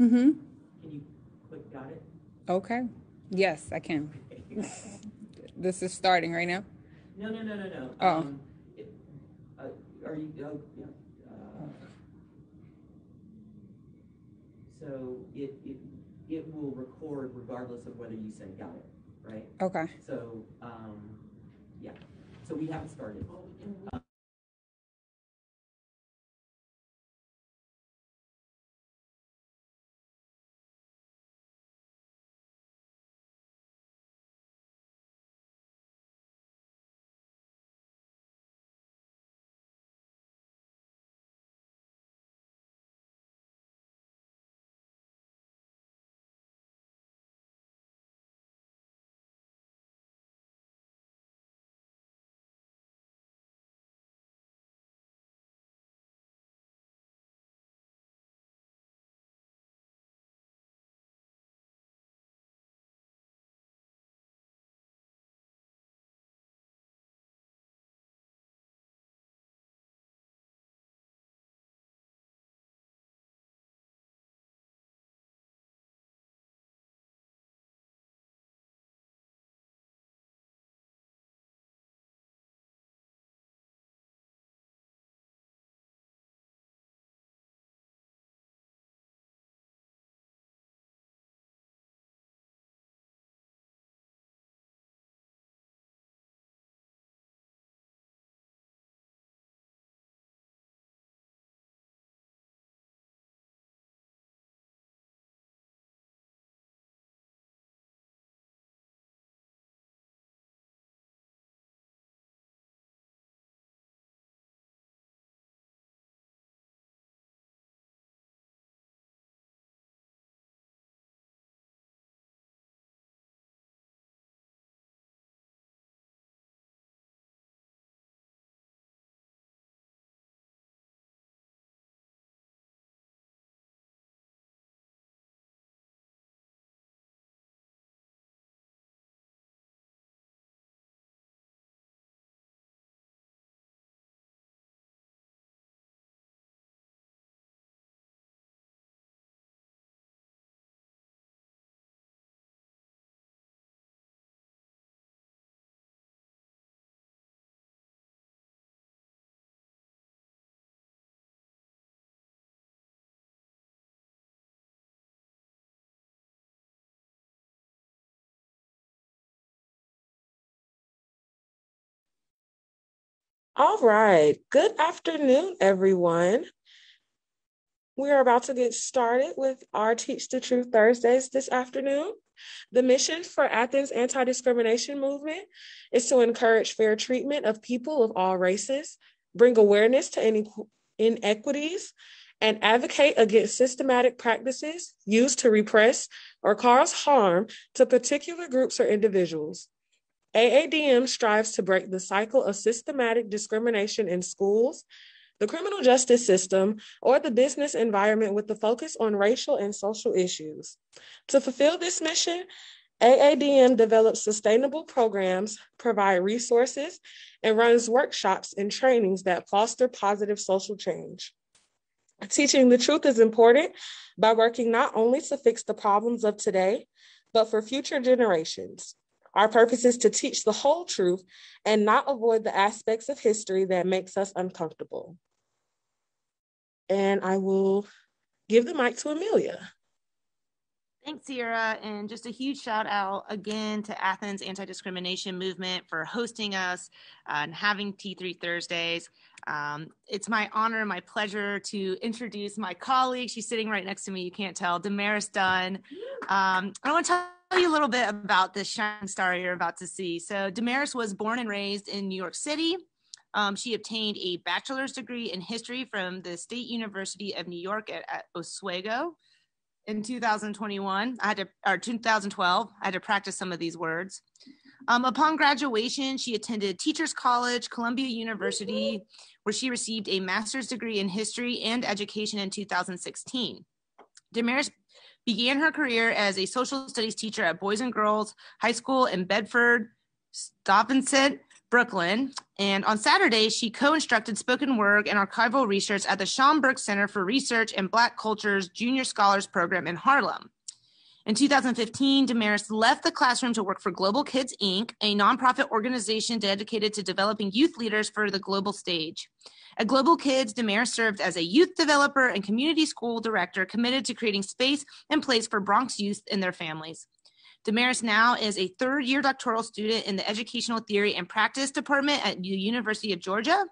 Mm-hmm. Can you click got it? Okay. Yes, I can. This is starting right now? No. Oh. Are you, yeah. So it will record regardless of whether you say got it, right? Okay. So, yeah. So we haven't started. All right. Good afternoon, everyone. We are about to get started with our Teach the Truth Thursdays this afternoon. The mission for Athens Anti-Discrimination Movement is to encourage fair treatment of people of all races, bring awareness to inequities, and advocate against systematic practices used to repress or cause harm to particular groups or individuals. AADM strives to break the cycle of systematic discrimination in schools, the criminal justice system, or the business environment with the focus on racial and social issues. To fulfill this mission, AADM develops sustainable programs, provide resources, and runs workshops and trainings that foster positive social change. Teaching the truth is important by working not only to fix the problems of today, but for future generations. Our purpose is to teach the whole truth and not avoid the aspects of history that makes us uncomfortable. And I will give the mic to Amelia. Thanks, Sierra, and just a huge shout out again to Athens Anti-Discrimination Movement for hosting us and having T3 Thursdays. It's my honor, my pleasure to introduce my colleague. She's sitting right next to me, you can't tell, Damaris Dunn. I want to tell you a little bit about this shining star you're about to see. So Damaris was born and raised in New York City. She obtained a bachelor's degree in history from the State University of New York at Oswego. In 2012, I had to practice some of these words. Upon graduation, she attended Teachers College, Columbia University, where she received a master's degree in history and education in 2016. Damaris began her career as a social studies teacher at Boys and Girls High School in Bedford, Stuyvesant, Brooklyn. And on Saturday, she co-instructed spoken word and archival research at the Schomburg Center for Research in Black Cultures Junior Scholars Program in Harlem. In 2015, Damaris left the classroom to work for Global Kids, Inc., a nonprofit organization dedicated to developing youth leaders for the global stage. At Global Kids, Damaris served as a youth developer and community school director committed to creating space and place for Bronx youth and their families. Damaris now is a third-year doctoral student in the Educational Theory and Practice Department at the University of Georgia,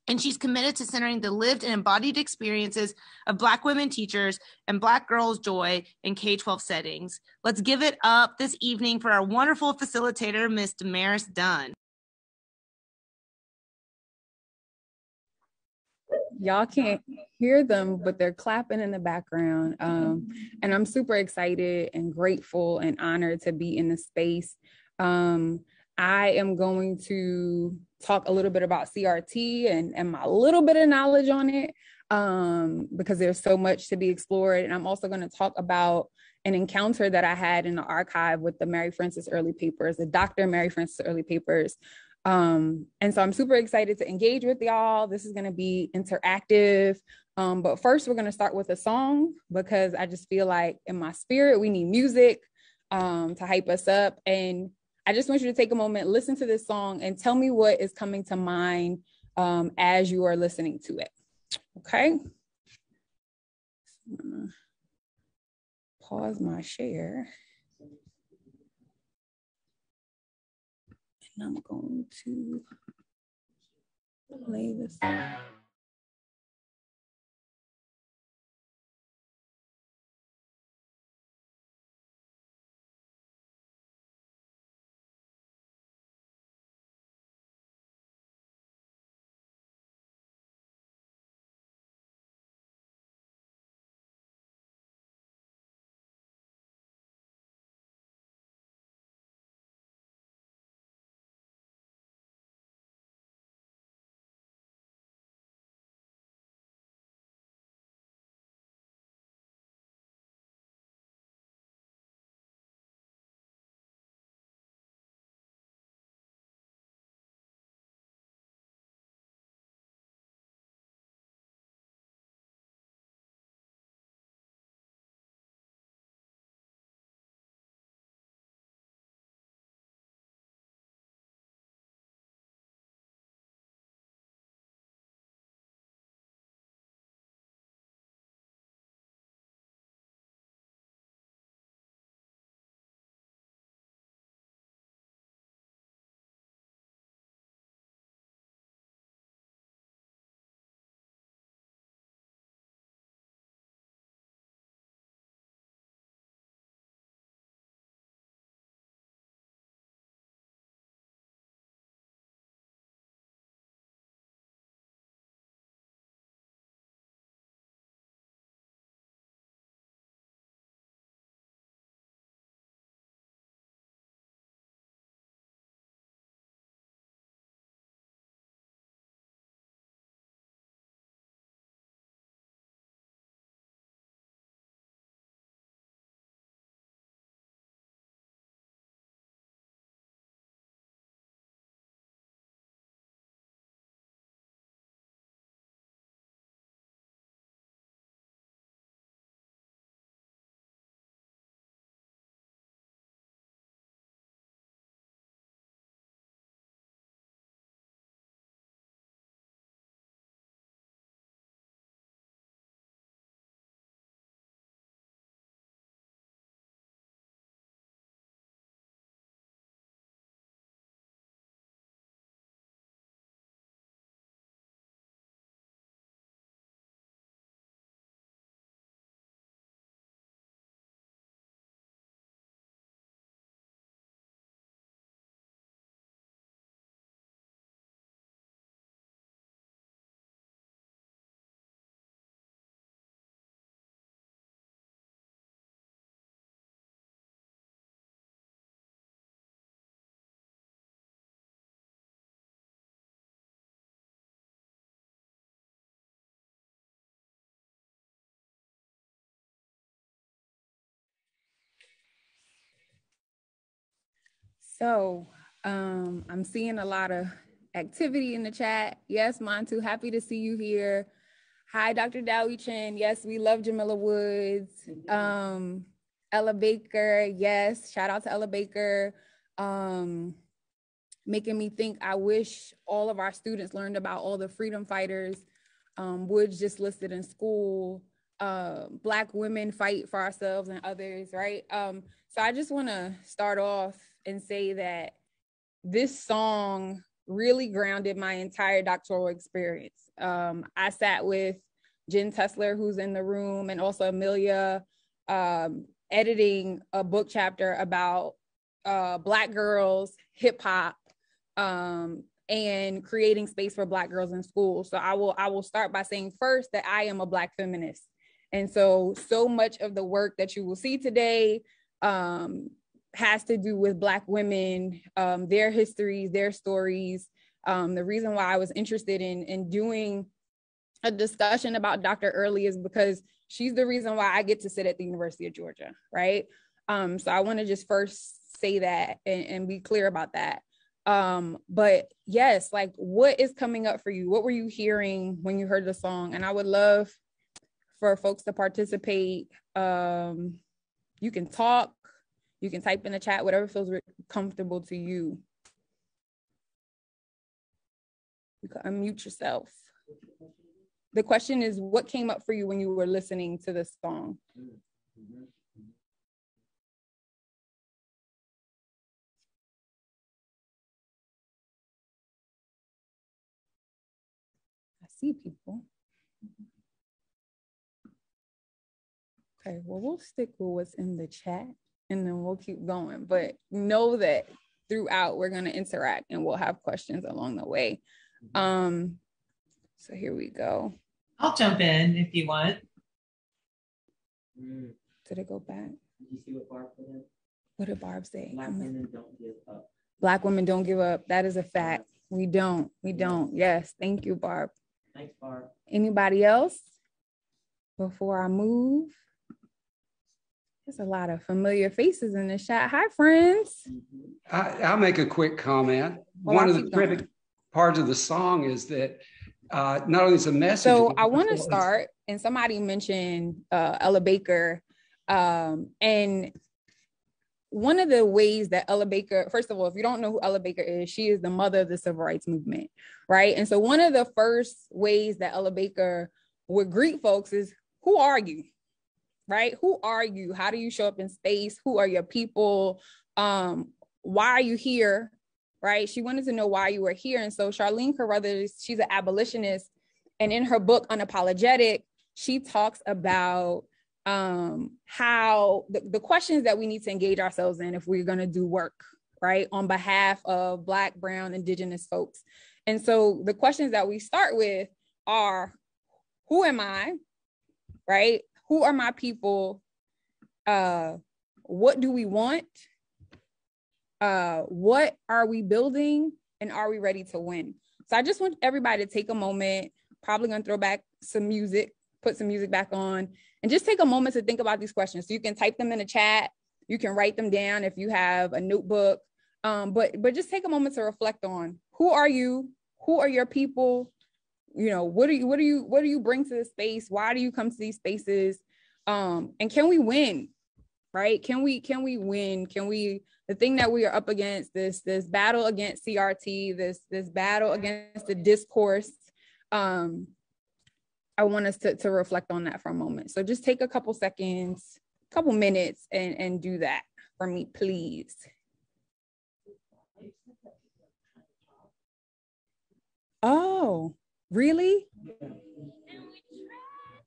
and she's committed to centering the lived and embodied experiences of Black women teachers and Black girls' joy in K-12 settings. Let's give it up this evening for our wonderful facilitator, Ms. Damaris Dunn. Y'all can't hear them, but they're clapping in the background. And I'm super excited and grateful and honored to be in the space. I am going to talk a little bit about CRT and my little bit of knowledge on it, because there's so much to be explored. And I'm also going to talk about an encounter that I had in the archive with the Mary Frances Early papers, the Dr. Mary Frances Early papers. And so I'm super excited to engage with y'all. This is going to be interactive. But first, we're going to start with a song, because I just feel like in my spirit, we need music to hype us up. And I just want you to take a moment, listen to this song, and tell me what is coming to mind as you are listening to it. Okay? I'm gonna pause my share. And I'm going to play this. So I'm seeing a lot of activity in the chat. Yes, Montu, happy to see you here. Hi, Dr. Dowie Chin. Yes, we love Jamila Woods. Ella Baker. Yes, shout out to Ella Baker. Making me think, I wish all of our students learned about all the freedom fighters. Woods just listed in school. Black women fight for ourselves and others, right? So I just want to start off and say that this song really grounded my entire doctoral experience. I sat with Jen Tessler, who's in the room, and also Amelia, editing a book chapter about Black girls, hip hop, and creating space for Black girls in school. So I will start by saying first that I am a Black feminist. And so much of the work that you will see today has to do with Black women, their histories, their stories. The reason why I was interested in doing a discussion about Dr. Early is because she's the reason why I get to sit at the University of Georgia, right? So I want to just first say that and be clear about that. But yes, like, what is coming up for you? What were you hearing when you heard the song? And I would love for folks to participate. You can talk, you can type in the chat, whatever feels comfortable to you. You can unmute yourself. The question is, what came up for you when you were listening to this song? I see people. Okay, well, we'll stick with what's in the chat and then we'll keep going. But know that throughout we're going to interact and we'll have questions along the way. So here we go. I'll jump in if you want. Did it go back? Did you see what Barb put in? What did Barb say? Black women don't give up. Black women don't give up. That is a fact. We don't. Yes. Thank you, Barb. Thanks, Barb. Anybody else? Before I move. There's a lot of familiar faces in the chat. Hi, friends. I'll make a quick comment. One of the terrific parts of the song is that not only is a message. So I want to start, and somebody mentioned Ella Baker. And one of the ways that Ella Baker, first of all, if you don't know who Ella Baker is, she is the mother of the civil rights movement, right? And so one of the first ways that Ella Baker would greet folks is, who are you? Right? Who are you? How do you show up in space? Who are your people? Why are you here? Right? She wanted to know why you were here. And so Charlene Carruthers, she's an abolitionist. And in her book, Unapologetic, she talks about how the questions that we need to engage ourselves in if we're going to do work, right? On behalf of Black, Brown, Indigenous folks. And so the questions that we start with are, who am I? Right? Who are my people? What do we want? What are we building? And are we ready to win? So I just want everybody to take a moment, probably gonna throw back some music, put some music back on, and just take a moment to think about these questions. So you can type them in the chat, you can write them down if you have a notebook, but just take a moment to reflect on, who are you? Who are your people? You know, what do you bring to the space? Why do you come to these spaces? And can we win? Right? Can we win? Can we, the thing that we are up against, this battle against CRT, this battle against the discourse, I want us to reflect on that for a moment. So just take a couple seconds, couple minutes and do that for me, please. Oh, really?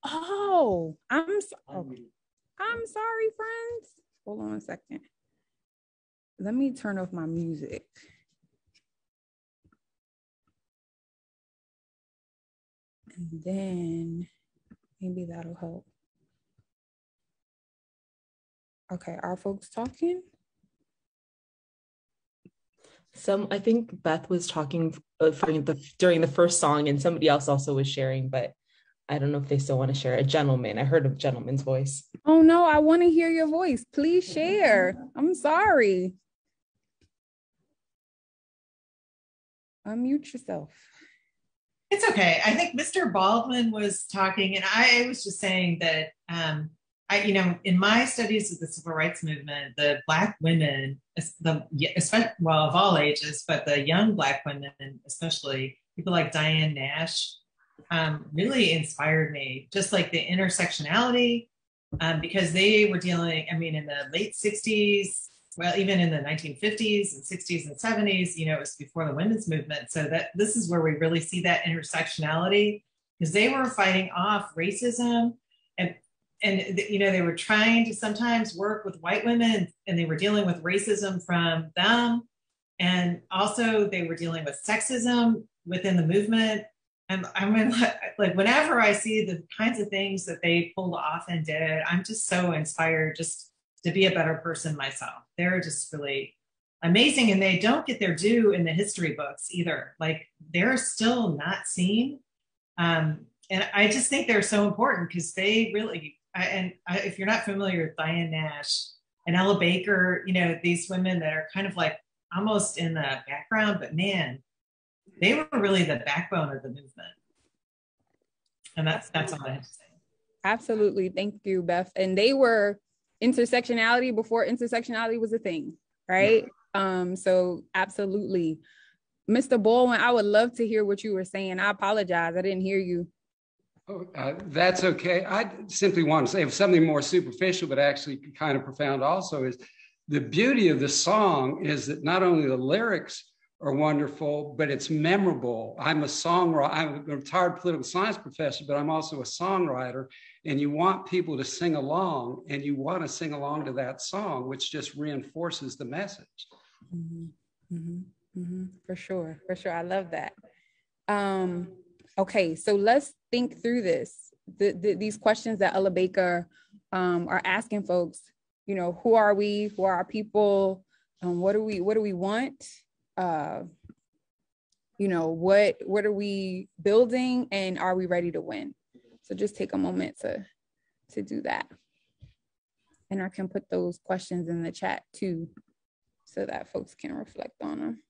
Oh, I'm sorry, friends. Hold on a second. Let me turn off my music. And then maybe that'll help. Okay, are folks talking? I think Beth was talking during the first song, and somebody else also was sharing, but I don't know if they still want to share. A gentleman. I heard a gentleman's voice. Oh no, I want to hear your voice. Please share. I'm sorry. unmute yourself. It's okay. I think Mr. Baldwin was talking, and I was just saying that, in my studies of the civil rights movement, the Black women, especially, well, of all ages, but the young Black women, especially people like Diane Nash, really inspired me. Just like the intersectionality, because they were dealing, in the late 60s, well, even in the 1950s and 60s and 70s, it was before the women's movement. So that this is where we really see that intersectionality, because they were fighting off racism, and they were trying to sometimes work with white women, and they were dealing with racism from them. And also they were dealing with sexism within the movement. And like whenever I see the kinds of things that they pulled off and did, I'm just so inspired just to be a better person myself. They're just really amazing, and they don't get their due in the history books either. Like, they're still not seen. And I just think they're so important because they really, if you're not familiar with Diane Nash and Ella Baker, these women that are kind of like almost in the background, but man, they were really the backbone of the movement. And that's all I have to say. Absolutely. Thank you, Beth. And they were intersectionality before intersectionality was a thing, right? So absolutely. Mr. Baldwin, I would love to hear what you were saying. I apologize, I didn't hear you. Oh, that's okay. I simply want to say something more superficial, but actually kind of profound also, is the beauty of the song is that not only the lyrics are wonderful, but it's memorable. I'm a songwriter. I'm a retired political science professor, but I'm also a songwriter. And you want people to sing along, and you want to sing along to that song, which just reinforces the message. Mm-hmm. Mm-hmm. Mm-hmm. For sure. I love that. Okay, so let's think through this. These questions that Ella Baker are asking folks. Who are we? Who are our people? What do we want? What are we building, and are we ready to win? So just take a moment to do that. And I can put those questions in the chat too, so that folks can reflect on them.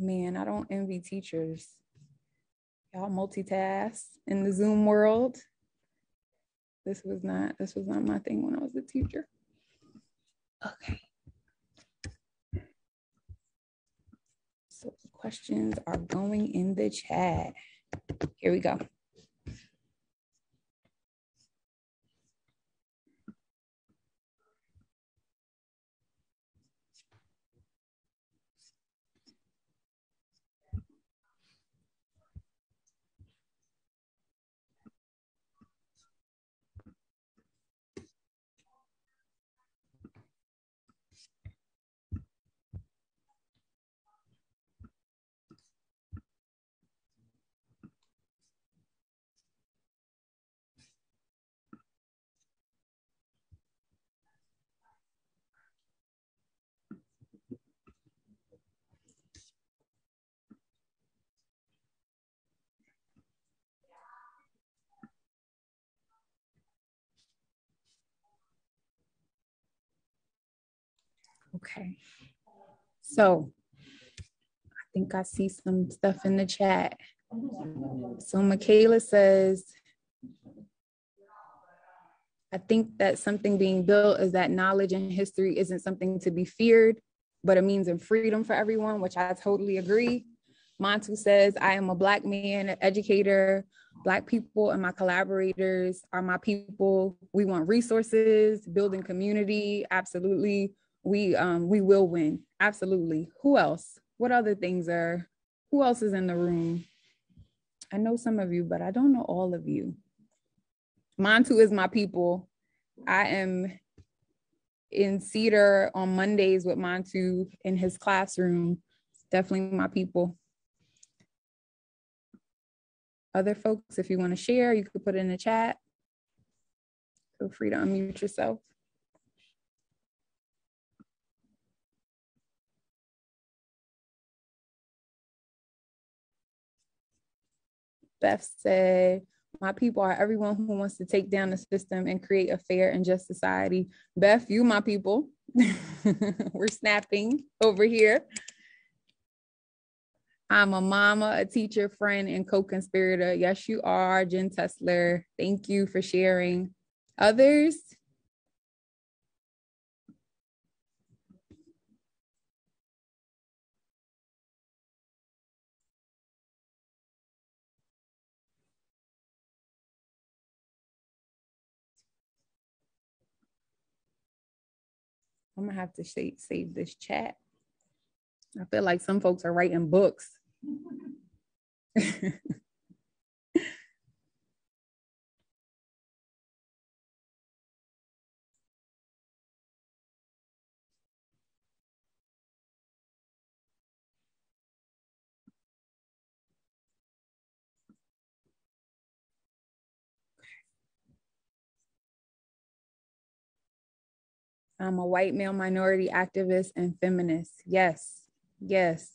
Man, I don't envy teachers. Y'all multitask in the Zoom world. This was not my thing when I was a teacher. Okay. So questions are going in the chat. Here we go. Okay. So I think I see some stuff in the chat. So Michaela says, I think that something being built is that knowledge and history isn't something to be feared, but a means of freedom for everyone, which I totally agree. Montu says, I am a Black man, an educator. Black people and my collaborators are my people. We want resources, building community. Absolutely. We will win. Absolutely. Who else? What other things who else is in the room? I know some of you, but I don't know all of you. Montu is my people. I am in Cedar on Mondays with Montu in his classroom. Definitely my people. Other folks, if you want to share, you could put it in the chat. Feel free to unmute yourself. Beth said, my people are everyone who wants to take down the system and create a fair and just society. Beth, you my people. We're snapping over here. I'm a mama, a teacher, friend, and co-conspirator. Yes, you are, Jen Tessler. Thank you for sharing. Others? I'm gonna have to save this chat. I feel like some folks are writing books. I'm a white male minority activist and feminist. Yes, yes.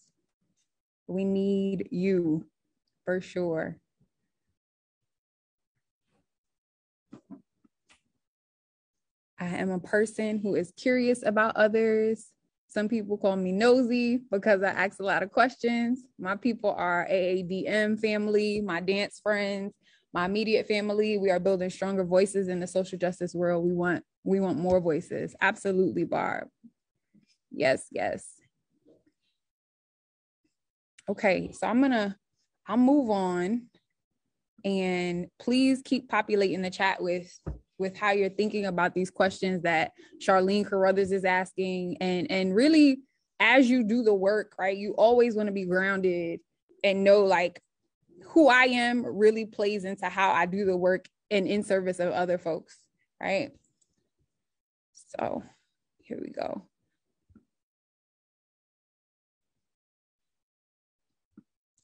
We need you for sure. I am a person who is curious about others. Some people call me nosy because I ask a lot of questions. My people are AADM family, my dance friends, my immediate family. We are building stronger voices in the social justice world. We want more voices. Absolutely, Barb. Yes, yes. Okay, so I'll move on, and please keep populating the chat with how you're thinking about these questions that Charlene Carruthers is asking. And really, as you do the work, right, you always want to be grounded and know like who I am really plays into how I do the work and in service of other folks, right? So here we go.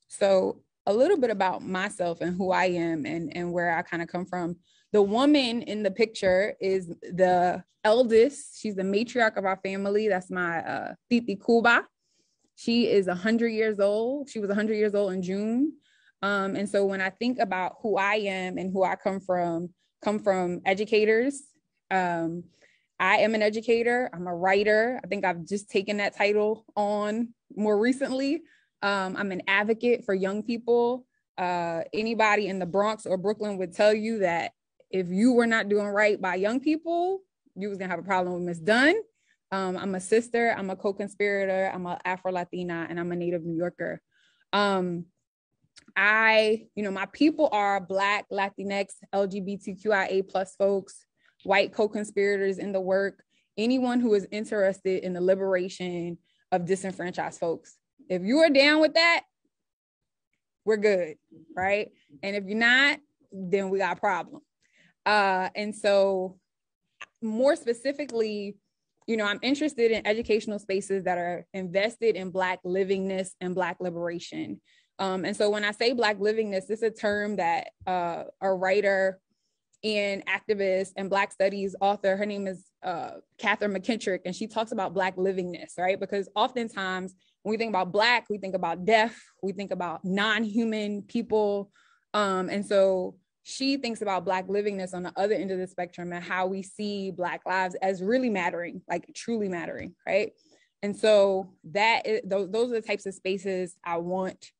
So a little bit about myself and who I am and where I kind of come from. The woman in the picture is the eldest. She's the matriarch of our family. That's my Titi Kuba. She is 100 years old. She was 100 years old in June. And so when I think about who I am and who I come from educators. I am an educator. I'm a writer. I think I've just taken that title on more recently. I'm an advocate for young people. Anybody in the Bronx or Brooklyn would tell you that if you were not doing right by young people, you was gonna have a problem with Miss Dunn. I'm a sister, I'm a co-conspirator, I'm an Afro-Latina, and I'm a Native New Yorker. My people are Black, Latinx, LGBTQIA plus folks, white co-conspirators in the work, anyone who is interested in the liberation of disenfranchised folks. If you are down with that, we're good, right? And if you're not, then we got a problem. And so more specifically, I'm interested in educational spaces that are invested in Black livingness and Black liberation. And so when I say Black livingness, this is a term that a writer and activist and Black studies author, her name is Catherine McKittrick, and she talks about Black livingness, right? Because oftentimes when we think about Black, we think about deaf, we think about non-human people. And so she thinks about Black livingness on the other end of the spectrum and how we see Black lives as really mattering, like truly mattering, right? And so those are the types of spaces I want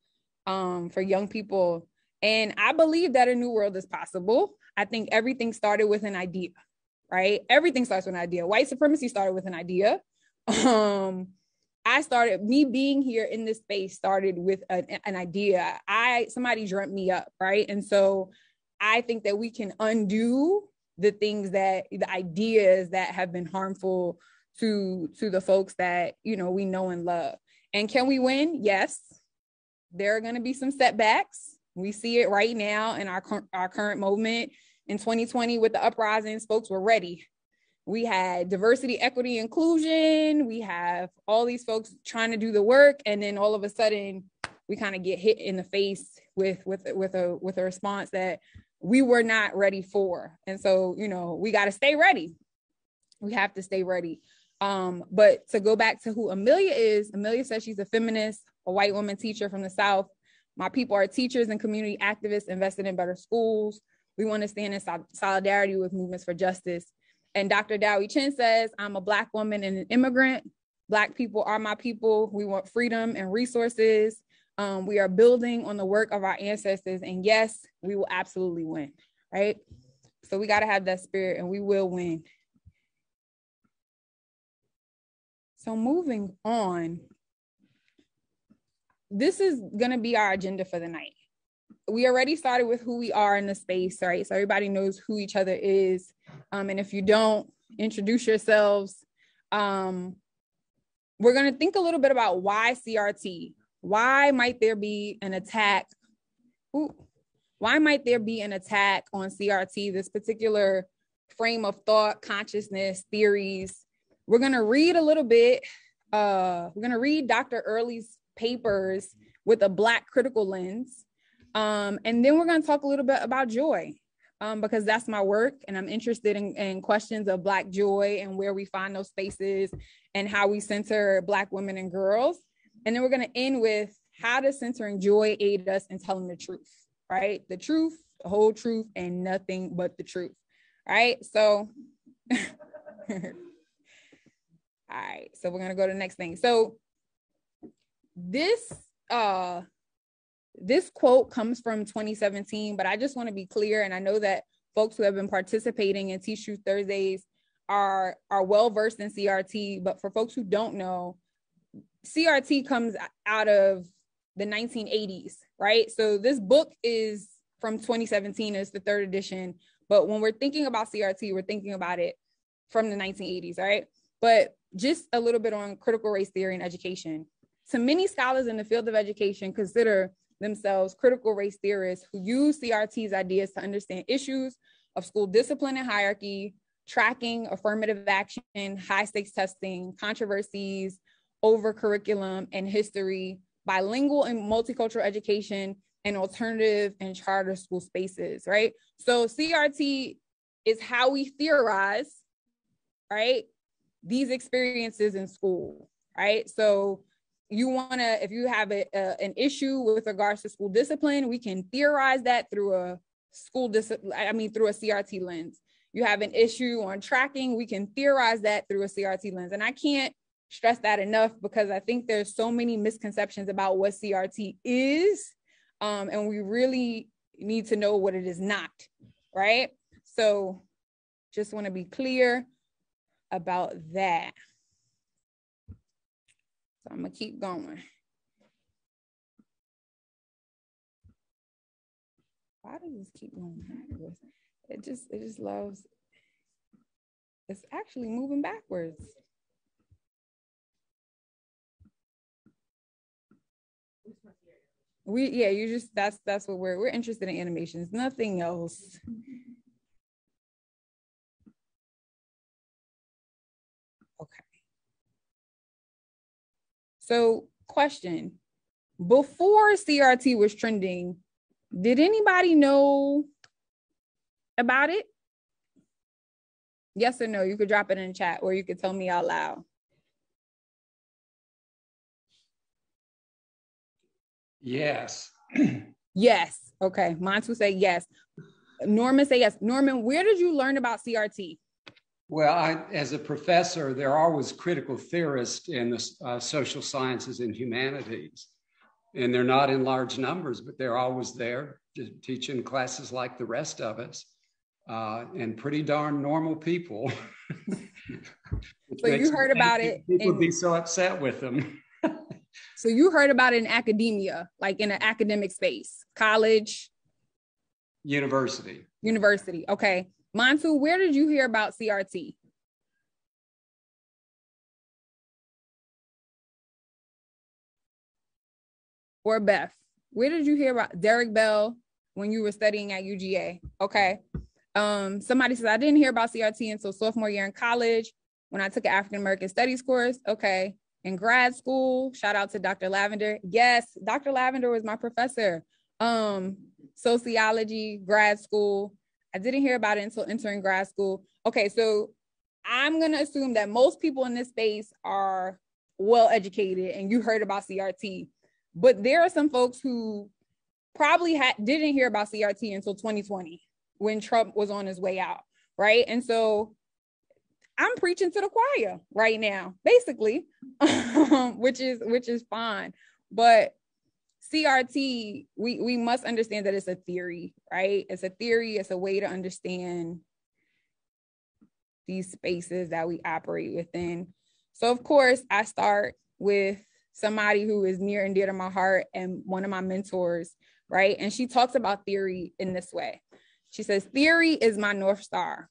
for young people. And I believe that a new world is possible. I think everything started with an idea, right? Everything starts with an idea. White supremacy started with an idea. Me being here in this space started with an idea. Somebody dreamt me up, right? And so I think that we can undo the ideas that have been harmful to the folks that, we know and love. And can we win? Yes. There are going to be some setbacks. We see it right now in our current moment. In 2020 with the uprisings, folks were ready. We had diversity, equity, inclusion. We have all these folks trying to do the work. And then all of a sudden we kind of get hit in the face with a response that we were not ready for. And so, we got to stay ready. We have to stay ready. But to go back to who Amelia is, Amelia says she's a feminist, a white woman teacher from the South. My people are teachers and community activists invested in better schools. We want to stand in solidarity with movements for justice. And Dr. Dowie Chin says, I'm a Black woman and an immigrant. Black people are my people. We want freedom and resources. We are building on the work of our ancestors. And yes, we will absolutely win, right? So we got to have that spirit and we will win. So moving on, this is going to be our agenda for the night. We already started with who we are in the space, right? So everybody knows who each other is. And if you don't, introduce yourselves. We're going to think a little bit about why CRT. Why might there be an attack? Why might there be an attack on CRT, this particular frame of thought, consciousness, theories? We're going to read a little bit. We're going to read Dr. Early's papers with a Black critical lens. And then we're going to talk a little bit about joy, because that's my work. And I'm interested in questions of Black joy and where we find those spaces and how we center Black women and girls. And then we're going to end with how does centering joy aid us in telling the truth, right? The truth, the whole truth, and nothing but the truth, right? So, all right, so we're going to go to the next thing. So this quote comes from 2017, but I just want to be clear. And I know that folks who have been participating in Teach Truth Thursdays are well-versed in CRT, but for folks who don't know, CRT comes out of the 1980s, right? So this book is from 2017, it's the 3rd edition, but when we're thinking about CRT, we're thinking about it from the 1980s, right? But just a little bit on critical race theory and education. So many scholars in the field of education consider themselves critical race theorists who use CRT's ideas to understand issues of school discipline and hierarchy, tracking, affirmative action, high stakes testing, controversies over curriculum and history, bilingual and multicultural education, and alternative and charter school spaces, right? So CRT is how we theorize, right, these experiences in school, right? So you want to, if you have an issue with regards to school discipline, we can theorize that through a through a CRT lens. You have an issue on tracking, we can theorize that through a CRT lens. And I can't stress that enough because I think there's so many misconceptions about what CRT is, and we really need to know what it is not, right? So just want to be clear about that. So I'm gonna keep going. Why does this keep going backwards? It just loves, it's actually moving backwards. That's what we're interested in, animations, nothing else. Okay. So question, before CRT was trending, did anybody know about it? Yes or no? You could drop it in the chat or you could tell me out loud. Yes. Yes. Okay. Montu say yes. Norman say yes. Norman, where did you learn about CRT? Well, as a professor, there are always critical theorists in the social sciences and humanities. And they're not in large numbers, but they're always there teaching classes like the rest of us. And pretty darn normal people. So you heard about it. People would be so upset with them. So you heard about it in academia, like in an academic space, college? University. Okay. Montu, where did you hear about CRT? Or Beth, where did you hear about Derek Bell when you were studying at UGA? Okay. Somebody says, I didn't hear about CRT until sophomore year in college when I took an African American Studies course. Okay. In grad school, shout out to Dr. Lavender. Yes, Dr. Lavender was my professor. Sociology, grad school. I didn't hear about it until entering grad school. Okay, so I'm going to assume that most people in this space are well educated and you heard about CRT. But there are some folks who probably didn't hear about CRT until 2020 when Trump was on his way out, right? And so I'm preaching to the choir right now, basically, which is fine. But CRT, we must understand that it's a theory, right? It's a theory. It's a way to understand these spaces that we operate within. So of course, I start with somebody who is near and dear to my heart and one of my mentors, right? And she talks about theory in this way. She says, theory is my North Star.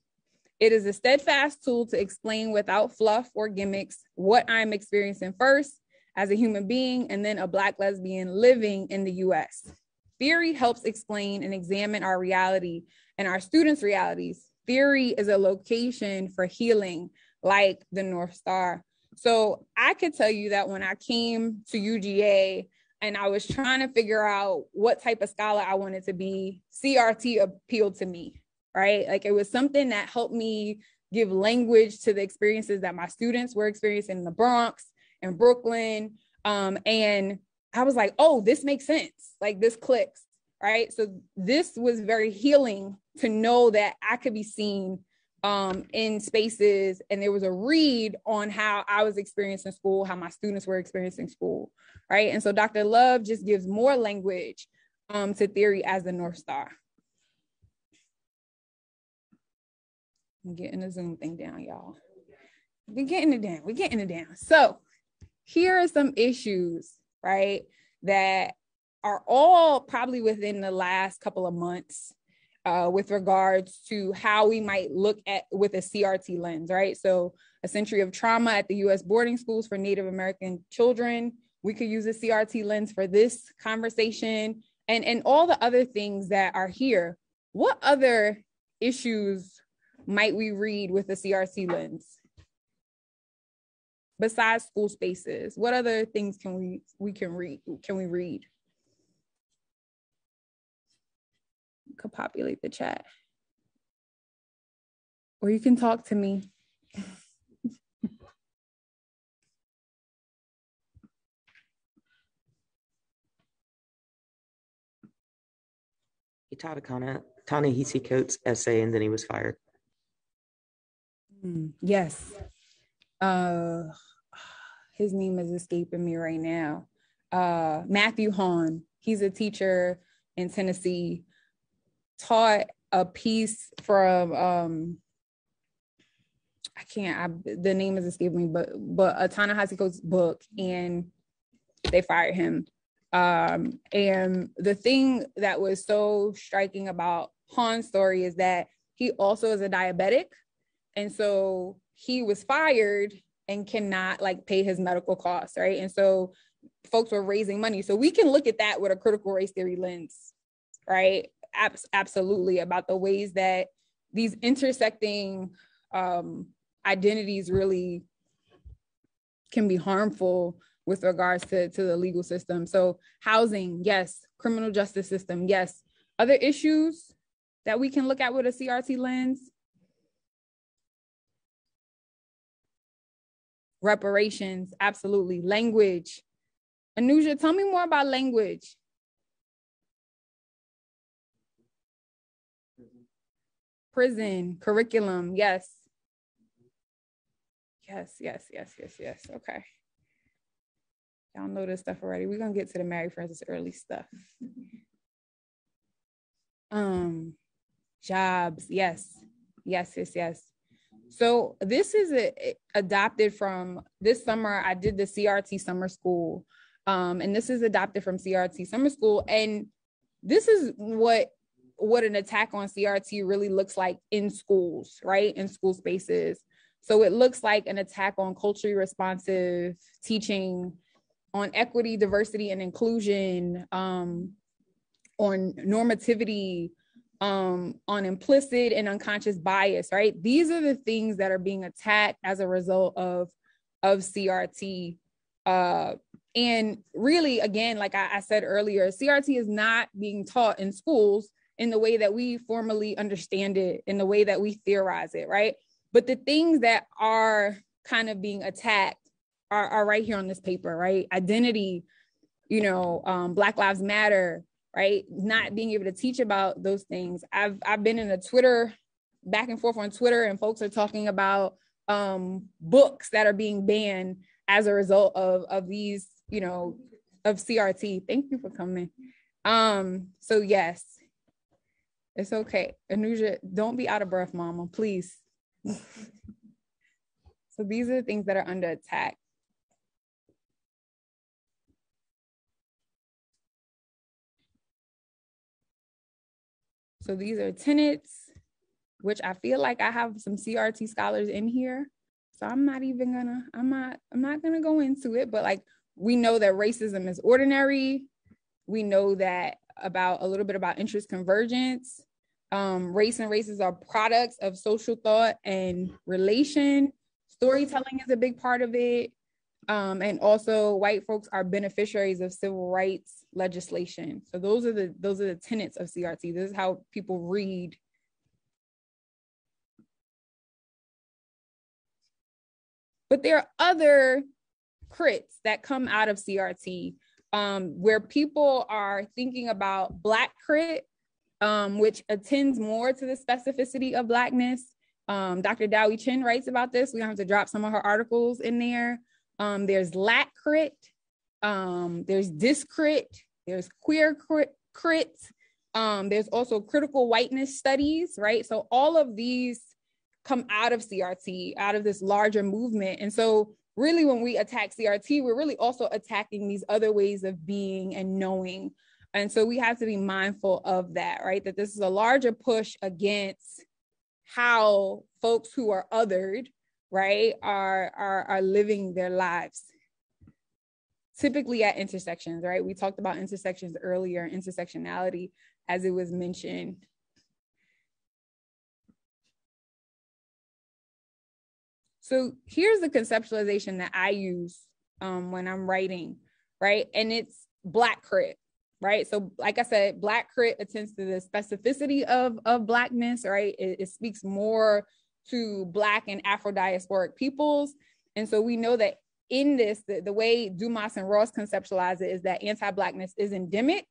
It is a steadfast tool to explain without fluff or gimmicks what I'm experiencing first as a human being and then a Black lesbian living in the US. Theory helps explain and examine our reality and our students' realities. Theory is a location for healing, like the North Star. So I could tell you that when I came to UGA and I was trying to figure out what type of scholar I wanted to be, CRT appealed to me, right? Like it was something that helped me give language to the experiences that my students were experiencing in the Bronx and Brooklyn. And I was like, oh, this makes sense. Like this clicks, right? So this was very healing to know that I could be seen in spaces, and there was a read on how I was experiencing school, how my students were experiencing school, right? And so Dr. Love just gives more language to theory as the North Star. I'm getting the Zoom thing down, y'all. We're getting it down. So here are some issues, right, that are all probably within the last couple of months with regards to how we might look at with a CRT lens, right? So a century of trauma at the US boarding schools for Native American children. We could use a CRT lens for this conversation and all the other things that are here. What other issues might we read with a CRT lens? Besides school spaces, what other things can we read? Could populate the chat, or you can talk to me. He taught a Ta-Nehisi Coates essay and then he was fired. Yes. His name is escaping me right now. Matthew Hahn. He's a teacher in Tennessee. Taught a piece from the name is escaping me, but a Ta-Nehisi Coates book, and they fired him. And the thing that was so striking about Hahn's story is that he also is a diabetic, and so he was fired and cannot like pay his medical costs, right? And so folks were raising money. So we can look at that with a critical race theory lens, right? Absolutely, about the ways that these intersecting identities really can be harmful with regards to the legal system. So housing, yes. Criminal justice system, yes. Other issues that we can look at with a CRT lens? Reparations, absolutely. Language. Anuja, tell me more about language. Prison, curriculum, yes. Yes. Okay. Y'all know this stuff already. We're gonna get to the Mary Frances early stuff. Jobs, yes. So this is adopted from this summer. I did the CRT Summer School, and this is adopted from CRT Summer School. And this is what an attack on CRT really looks like in schools, right? In school spaces. So it looks like an attack on culturally responsive teaching, on equity, diversity, and inclusion, on normativity, on implicit and unconscious bias, right? These are the things that are being attacked as a result of CRT. And really, again, like I said earlier, CRT is not being taught in schools in the way that we formally understand it, in the way that we theorize it, right? But the things that are kind of being attacked are right here on this paper, right? Identity, Black Lives Matter, right? Not being able to teach about those things. I've been in a Twitter, back and forth on Twitter, and folks are talking about books that are being banned as a result of these, of CRT. Thank you for coming. So yes, it's okay. Anuja, don't be out of breath, mama, please. So these are the things that are under attack. So these are tenets, which I feel like I have some CRT scholars in here. So I'm not gonna go into it, but like, we know that racism is ordinary. We know that a little bit about interest convergence. Race and races are products of social thought and relation. Storytelling is a big part of it. And also white folks are beneficiaries of civil rights legislation. So those are the tenets of CRT. This is how people read. But there are other crits that come out of CRT, where people are thinking about Black crit, which attends more to the specificity of Blackness. Dr. Dowie Chin writes about this. We have to drop some of her articles in there. There's Lat crit, there's discrit, there's queer crit, there's also critical whiteness studies, right? So all of these come out of CRT, out of this larger movement. And so really when we attack CRT, we're really also attacking these other ways of being and knowing. And so we have to be mindful of that, right? That this is a larger push against how folks who are othered, right, are living their lives. Typically at intersections, right? We talked about intersections earlier, intersectionality, as it was mentioned. So here's the conceptualization that I use when I'm writing, right? And it's Black crit, right? So like I said, Black crit attends to the specificity of Blackness, right? It speaks more to Black and Afro-diasporic peoples. And so we know that in this, the way Dumas and Ross conceptualize it is that anti-Blackness is endemic,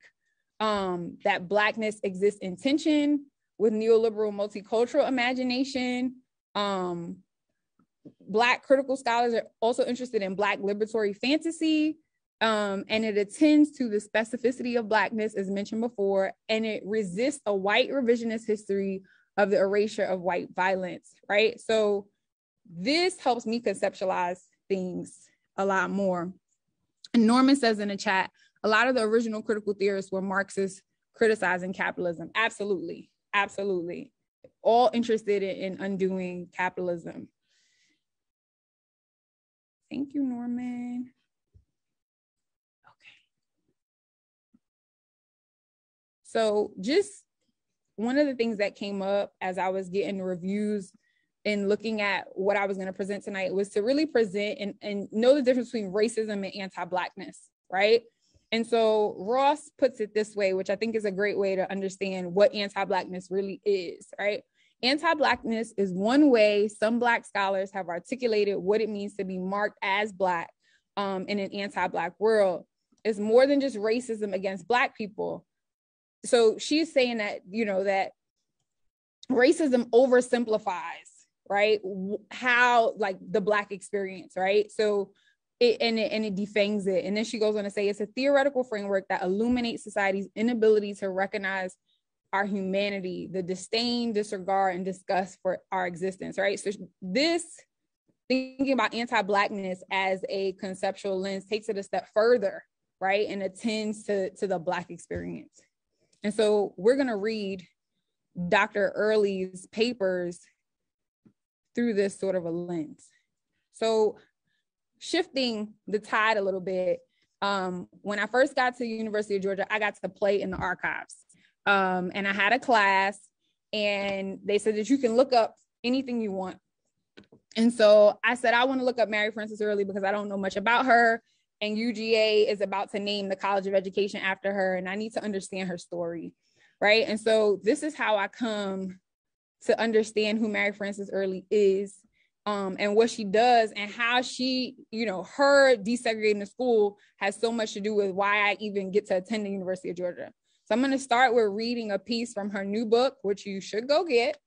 that Blackness exists in tension with neoliberal multicultural imagination. Black critical scholars are also interested in Black liberatory fantasy, and it attends to the specificity of Blackness, as mentioned before, and it resists a white revisionist history of the erasure of white violence, right? So this helps me conceptualize things a lot more. And Norman says in the chat, a lot of the original critical theorists were Marxists criticizing capitalism. Absolutely, absolutely. All interested in undoing capitalism. Thank you, Norman. Okay. So just one of the things that came up as I was getting reviews and looking at what I was going to present tonight was to really present and know the difference between racism and anti-Blackness, right? And so Ross puts it this way, which I think is a great way to understand what anti-Blackness really is, right? Anti-Blackness is one way some Black scholars have articulated what it means to be marked as Black in an anti-Black world. It's more than just racism against Black people. So she's saying that, that racism oversimplifies, right, how like the Black experience, right? So it defangs it. And then she goes on to say it's a theoretical framework that illuminates society's inability to recognize our humanity, the disdain, disregard, and disgust for our existence, right? So this, thinking about anti-Blackness as a conceptual lens, takes it a step further, right? And attends to the Black experience. And so we're gonna read Dr. Early's papers through this sort of a lens. So shifting the tide a little bit, when I first got to the University of Georgia, I got to play in the archives. And I had a class and they said that you can look up anything you want. And so I said, I want to look up Mary Frances Early because I don't know much about her. And UGA is about to name the College of Education after her. And I need to understand her story, right? And so this is how I come to understand who Mary Frances Early is, and what she does and how she, her desegregating the school has so much to do with why I even get to attend the University of Georgia. So I'm going to start with reading a piece from her new book, which you should go get.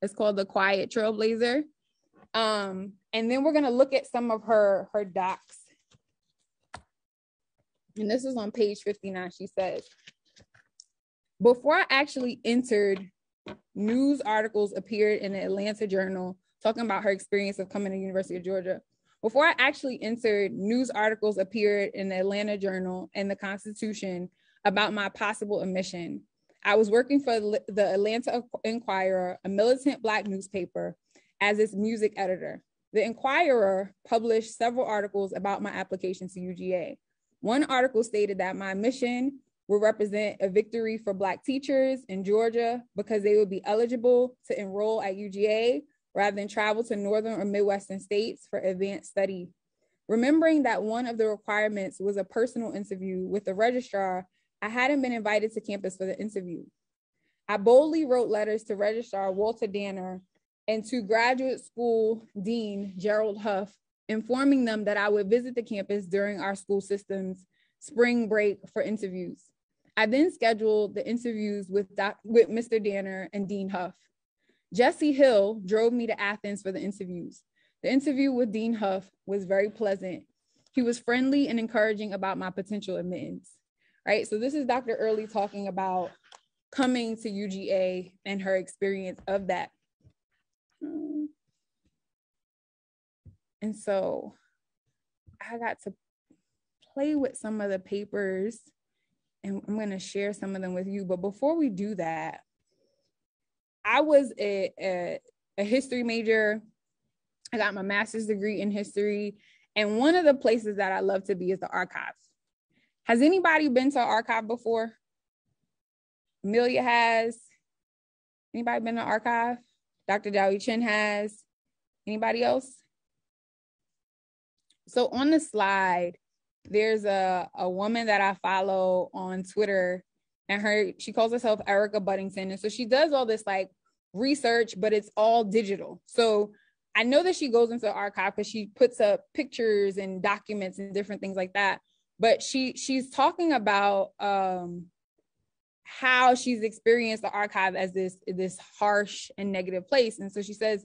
It's called The Quiet Trailblazer. And then we're going to look at some of her docs. And this is on page 59. She says, before I actually entered, news articles appeared in the Atlanta Journal talking about her experience of coming to the University of Georgia. Before I actually entered, news articles appeared in the Atlanta Journal and the Constitution about my possible admission. I was working for the Atlanta Inquirer, a militant Black newspaper, as its music editor. The Inquirer published several articles about my application to UGA. One article stated that my admission would represent a victory for Black teachers in Georgia because they would be eligible to enroll at UGA rather than travel to northern or Midwestern states for advanced study. Remembering that one of the requirements was a personal interview with the registrar, I hadn't been invited to campus for the interview. I boldly wrote letters to Registrar Walter Danner and to Graduate School Dean Gerald Huff, informing them that I would visit the campus during our school system's spring break for interviews. I then scheduled the interviews with Mr. Danner and Dean Huff. Jesse Hill drove me to Athens for the interviews. The interview with Dean Huff was very pleasant. He was friendly and encouraging about my potential admittance, right? So this is Dr. Early talking about coming to UGA and her experience of that. And so I got to play with some of the papers and I'm going to share some of them with you. But before we do that, I was a history major. I got my master's degree in history. And one of the places that I love to be is the archives. Has anybody been to an archive before? Amelia has. Anybody been to an archive? Dr. Dowie Chin has. Anybody else? So on the slide, there's a woman that I follow on Twitter, and she calls herself Erica Buddington. And so she does all this like research, but it's all digital. So I know that she goes into the archive because she puts up pictures and documents and different things like that. But she's talking about how she's experienced the archive as this harsh and negative place. And so she says,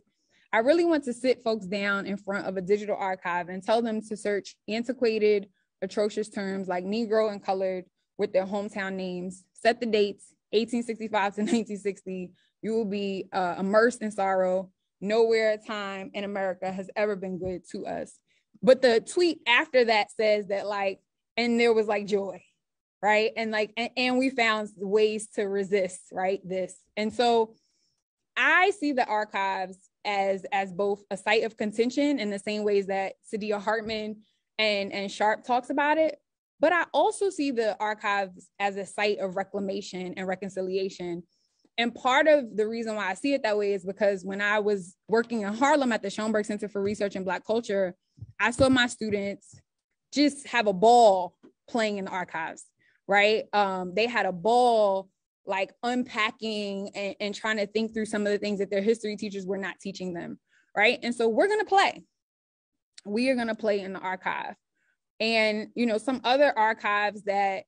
I really want to sit folks down in front of a digital archive and tell them to search antiquated, atrocious terms like Negro and colored with their hometown names, set the dates, 1865 to 1960. You will be immersed in sorrow. Nowhere a time in America has ever been good to us. But the tweet after that says that like, and there was like joy, right? And like, and we found ways to resist, right? This. And so I see the archives as both a site of contention in the same ways that Saidiya Hartman and Sharp talks about it. But I also see the archives as a site of reclamation and reconciliation. And part of the reason why I see it that way is because when I was working in Harlem at the Schoenberg Center for Research in Black Culture, I saw my students just have a ball playing in the archives, right? They had a ball like unpacking and trying to think through some of the things that their history teachers were not teaching them, right? And so we're gonna play. We are gonna play in the archive. And, you know, some other archives that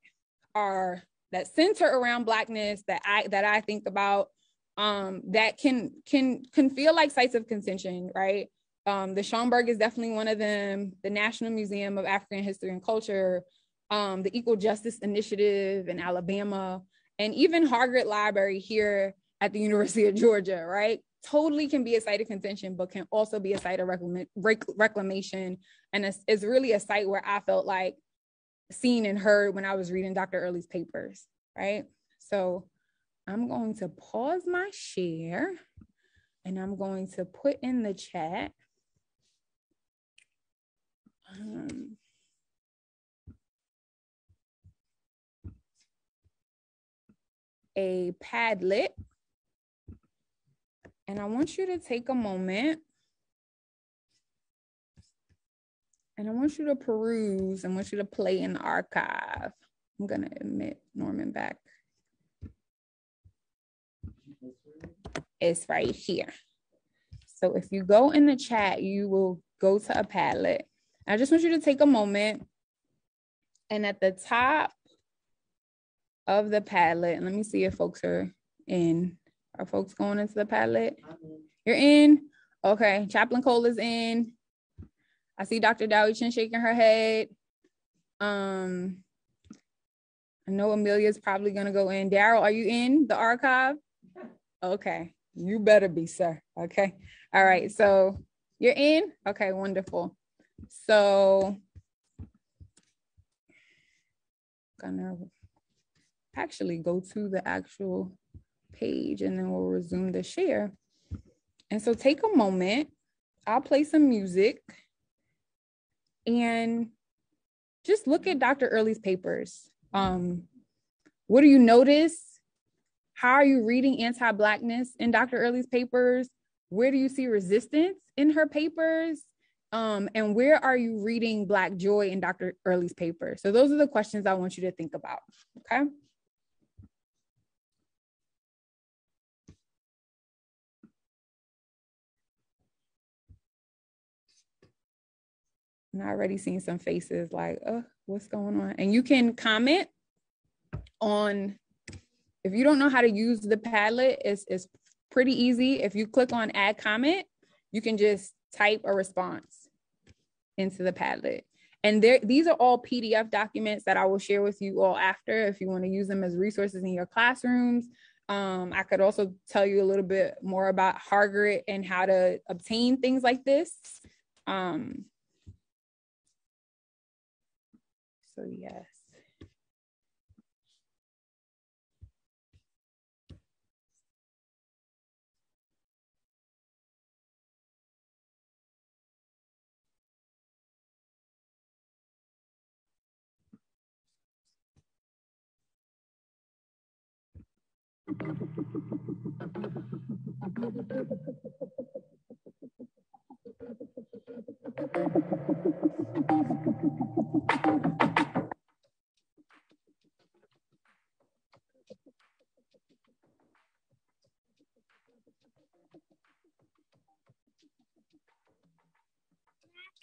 center around Blackness that I think about that can feel like sites of contention, right? The Schoenberg is definitely one of them, the National Museum of African History and Culture, the Equal Justice Initiative in Alabama, and even Hargett Library here at the University of Georgia, right? Totally can be a site of contention, but can also be a site of reclamation. And it's really a site where I felt like seen and heard when I was reading Dr. Early's papers, right? So I'm going to pause my share and I'm going to put in the chat a Padlet. And I want you to take a moment and I want you to peruse. I want you to play in the archive. I'm going to admit Norman back. It's right here. So if you go in the chat, you will go to a Padlet. I just want you to take a moment and at the top of the Padlet, and let me see if folks are in. Are folks going into the Padlet? You're in? Okay, Chaplain Cole is in. I see Dr. Dowie Chin shaking her head. I know Amelia's probably gonna go in. Daryl, are you in the archive? Okay, you better be, sir. Okay, all right. So you're in. Okay, wonderful. So gonna actually go to the actual page and then we'll resume the share. And so take a moment. I'll play some music and just look at Dr. Early's papers. What do you notice? How are you reading anti-Blackness in Dr. Early's papers? Where do you see resistance in her papers? And where are you reading Black joy in Dr. Early's papers? So those are the questions I want you to think about, okay? I'm already seeing some faces like, what's going on? And you can comment on, if you don't know how to use the Padlet, it's pretty easy. If you click on add comment, you can just type a response into the Padlet. And these are all PDF documents that I will share with you all after if you want to use them as resources in your classrooms. I could also tell you a little bit more about Hargrit and how to obtain things like this. So yes.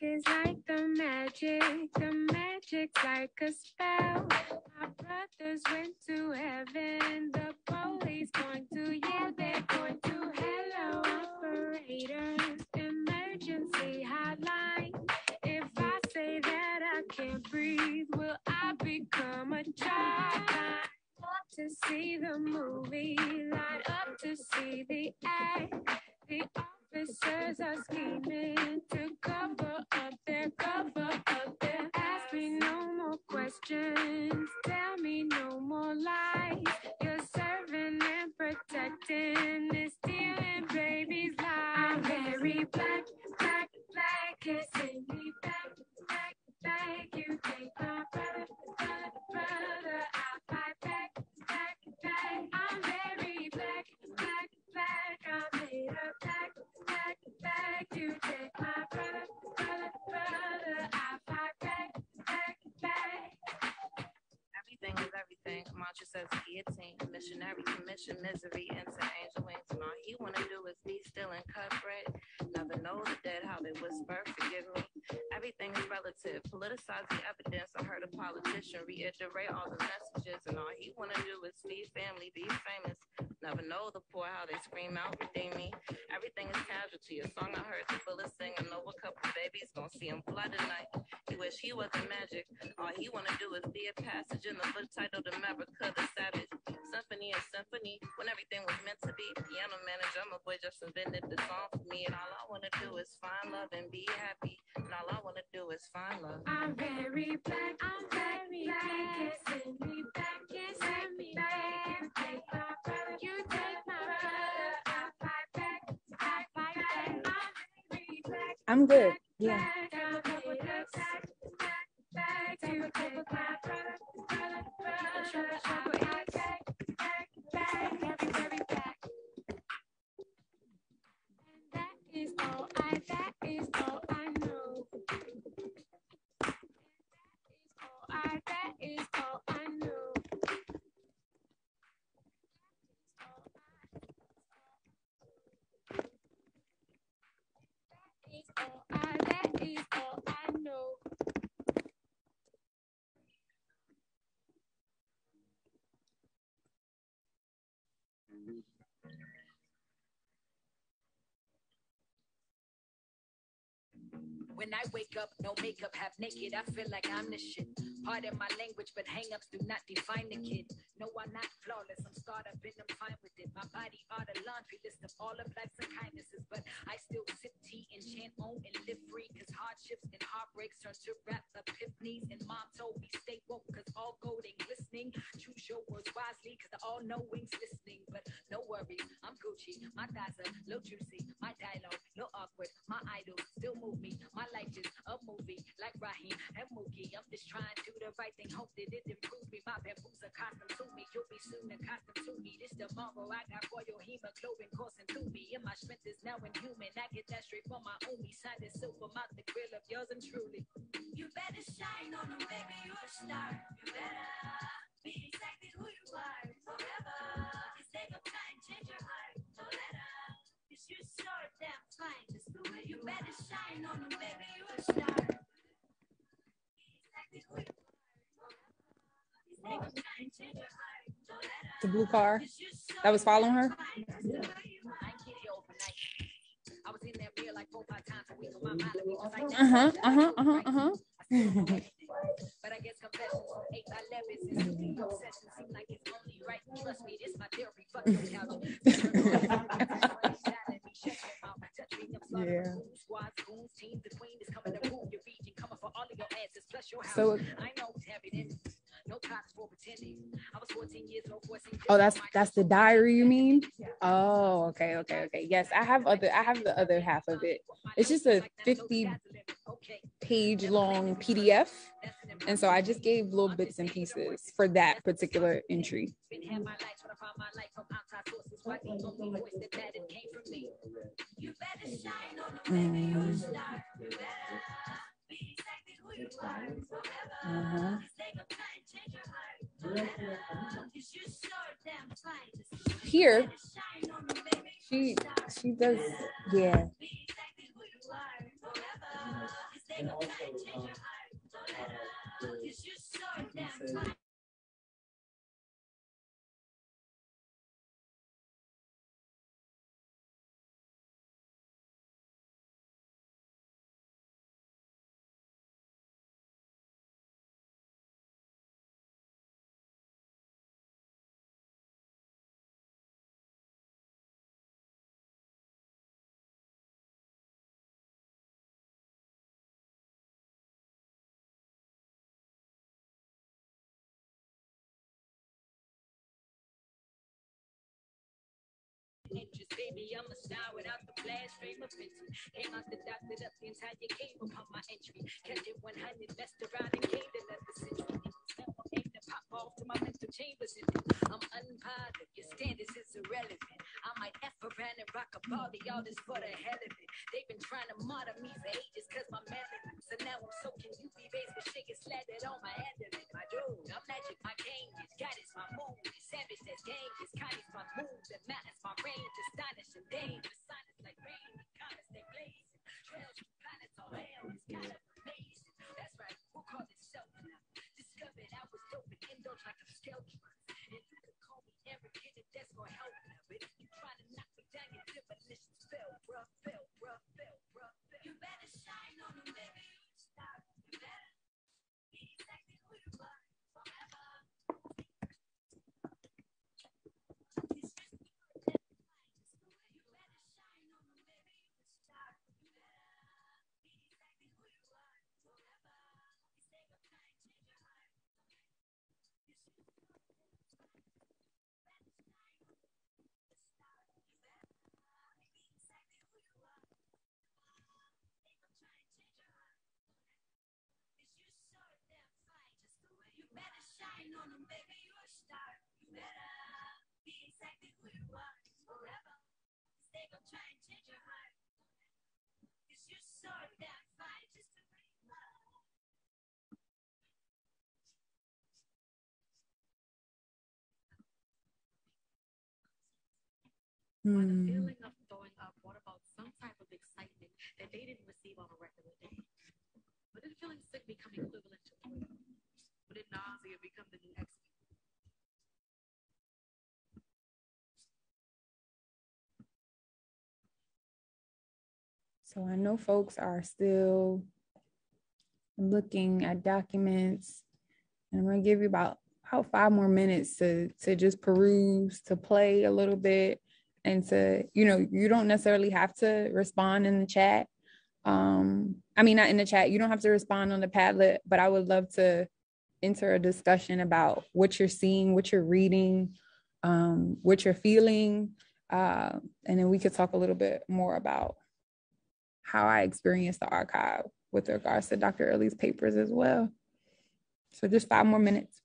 Is like the magic's like a spell. My brothers went to heaven, the police going to, yeah, they're going to hello, operators, emergency hotline. If I say that I can't breathe, will I become a child? To see the movie, line up to see the act. The officers are scheming to cover up their. Ask me no more questions, tell me no more lies. You're serving and protecting this stealing baby's life. I'm very black, black, black, kissing me back, back, back. You take my brother, I'll fight back, back, back. I'm very black, black, black. I'm made of black, black, black. You take my brother, I'll fight back, back, back. Everything is everything. Mantra says guillotine, missionary commission, misery into angel wings. And all he wanna do is be still and cut bread. Never know the dead, how they whisper, forgive me. Everything is relative. Politicize the evidence. I heard a politician reiterate all the messages, and all he wanna do is feed family, be famous. Never know the poor, how they scream out, redeem me. Everything is casualty. A song I heard the Bullets sing, and know a couple babies gonna see him blood tonight. He wish he wasn't magic. All he wanna do is be a passage in the book titled America the Savage. Symphony and symphony, when everything was meant to be. Piano manager, my boy just invented the song for me, and all I wanna do is find love and be happy. And all I wanna do is find love. I'm very black, I'm very black. Kissing me back, kissing me back. You take my brother, you take my brother. I fight back, I fight back. I'm very black. I'm good. Yeah. You take my brother, I fight back, back, very back. And that is all I know. That is all I know. That is When I wake up, no makeup, half naked, I feel like I'm the shit. Pardon my language, but hang-ups do not define the kid. No, I'm not flawless, I'm scarred up and I'm fine with it. My body are the laundry list of all of life's unkindnesses, but I still sip tea and chant on and live free, cause hardships and heartbreaks turn to rap epiphanies. And mom told me stay woke, cause all gold ain't glistening. Choose your words wisely, cause the all-knowing's listening. But no worries, I'm Gucci, my thighs are little juicy, my dialogue, little awkward, my idols still move me. My life is a movie, like Raheem and Mookie. I'm just trying to do the right thing, hope that it improves me. My bamboos accustomed to me, you'll be soon accustomed to me. This tomorrow, I got royal hemoglobin coursing through me, and my strength is now inhuman. I get that straight from my homie, signed it silver, mouth the grill of yours and truly. You better shine on them, baby, you're a star. You better be exactly who you are forever, cause they gon' try and change your heart. No letter, cause you're so damn fine, just the way you better shine on them, baby, you're a star. Be exactly who you are forever, cause they gon' try and change your heart. No letter, The blue car that was following her. I was in that mirror like 4-5 times a week on my mind. But I guess confessions 8 by 11 is the obsession. Seem like it's only right. Trust me, this my therapy. Fuck your couch. Yeah. Squads, goons, teams, the queen is coming to rule your region, coming for all of your answers, plus your house. So I know it's evidence. No cops for pretending. I was 14 years old, forcing. oh, that's the diary, you mean? Oh, okay. Yes, I have the other half of it. It's just a 50-page long PDF. And so I just gave little bits and pieces for that particular entry. Here, she does, yeah. Baby, I'm a star without the flash frame of mental. Came out the doctor up the entire game upon my entry. Catch it 100, messed around and gained another century. Never aim to pop off to my mental chambers. I'm unbothered, your standards is irrelevant. I might F around and rock a body, all this for the hell of it. They've been trying to martyr me for ages cause my melanin. So now I'm soaking UV rays with shaking slattered on my head of it. My dude, I'm magic, my game is God is my mood. It's savage, that's game, it's kind is my mood. The mountains, my range, astonishing dangerous. Silence like rain, the comets, they blazing. Trails, planets, all hell, it's kind of amazing. That's right, we'll call it self now. Discovered I was dope and indulged like a skelter. And you could call me arrogant if that's gonna help now. But if you try to knock me down, your definitions fell, bruh. You better shine on them, baby. Stop. You better be exactly who you are forever. On them, baby, you're a star. You better be exactly who you are forever. Cause they gon' try and change your heart. Cause you're so damn fine, just the way you are. When the feeling of throwing up brought about some type of excitement that they didn't receive on a regular day. But did feeling sick become equivalent to thrill? But did nausea become the new expert? So I know folks are still looking at documents, and I'm gonna give you about 5 more minutes to just peruse, to play a little bit, and to, you don't necessarily have to respond in the chat. I mean, not in the chat, you don't have to respond on the Padlet, but I would love to enter a discussion about what you're seeing, what you're reading, what you're feeling. And then we could talk a little bit more about how I experienced the archive with regards to Dr. Early's papers as well. So just 5 more minutes.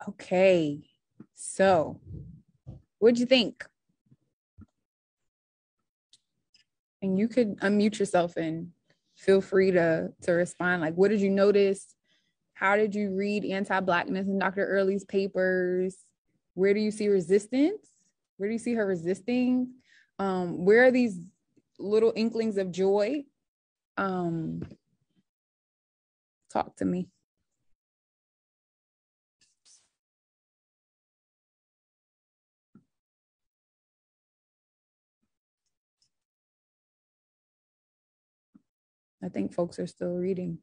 Okay, so what'd you think? And you could unmute yourself and feel free to respond. Like, what did you notice? How did you read anti-Blackness in Dr. Early's papers? Where do you see resistance? Where do you see her resisting? Where are these little inklings of joy? Talk to me. I think folks are still reading.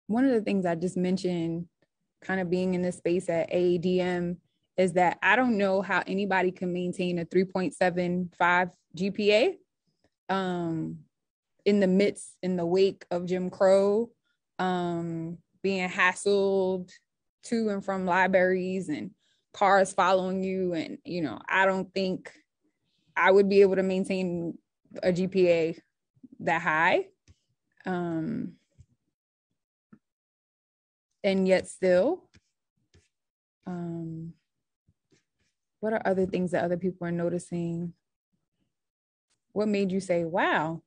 One of the things I just mentioned, kind of being in this space at AADM, is that I don't know how anybody can maintain a 3.75 GPA in the wake of Jim Crow, being hassled to and from libraries and cars following you. And, I don't think I would be able to maintain a GPA that high. And yet still, what are other things that other people are noticing? What made you say, wow,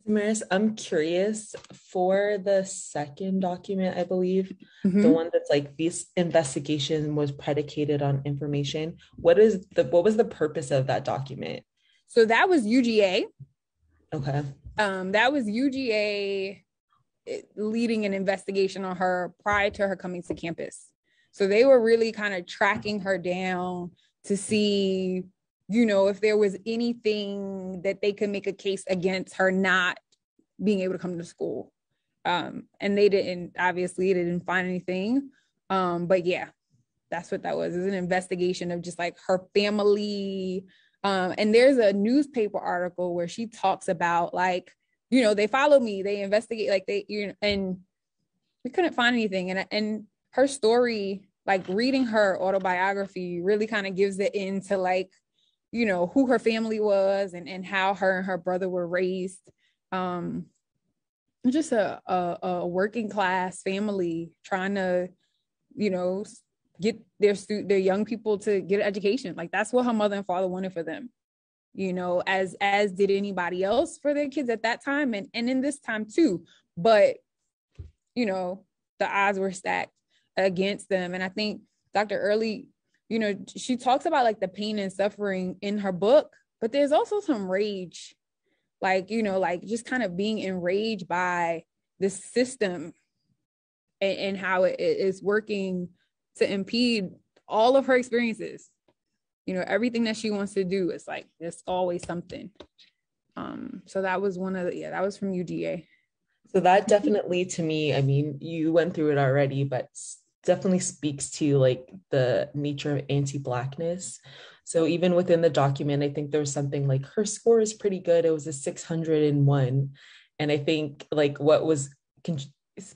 Damaris, I'm curious for the second document, I believe, the Mhm. one that's like this investigation was predicated on information. What was the purpose of that document? So that was UGA. Okay. That was UGA leading an investigation on her prior to her coming to campus. So they were really kind of tracking her down to see, if there was anything that they could make a case against her not being able to come to school. And they didn't find anything. But yeah, that's what that was. It was an investigation of just like her family. And there's a newspaper article where she talks about like, they follow me, they investigate, like and we couldn't find anything. And her story, like reading her autobiography really kind of gives it into like, who her family was and how her and her brother were raised. Just a working class family trying to, get their young people to get an education. Like that's what her mother and father wanted for them, as did anybody else for their kids at that time and in this time too. But, the odds were stacked against them. And I think Dr. Early, she talks about like the pain and suffering in her book, but there's also some rage, like, like just kind of being enraged by this system and how it is working to impede all of her experiences. Everything that she wants to do is like, there's always something. So that was that was from UGA. So that definitely, to me, I mean, you went through it already, but definitely speaks to like the nature of anti-Blackness. So even within the document, I think there was something like her score is pretty good. It was a 601. And I think like what was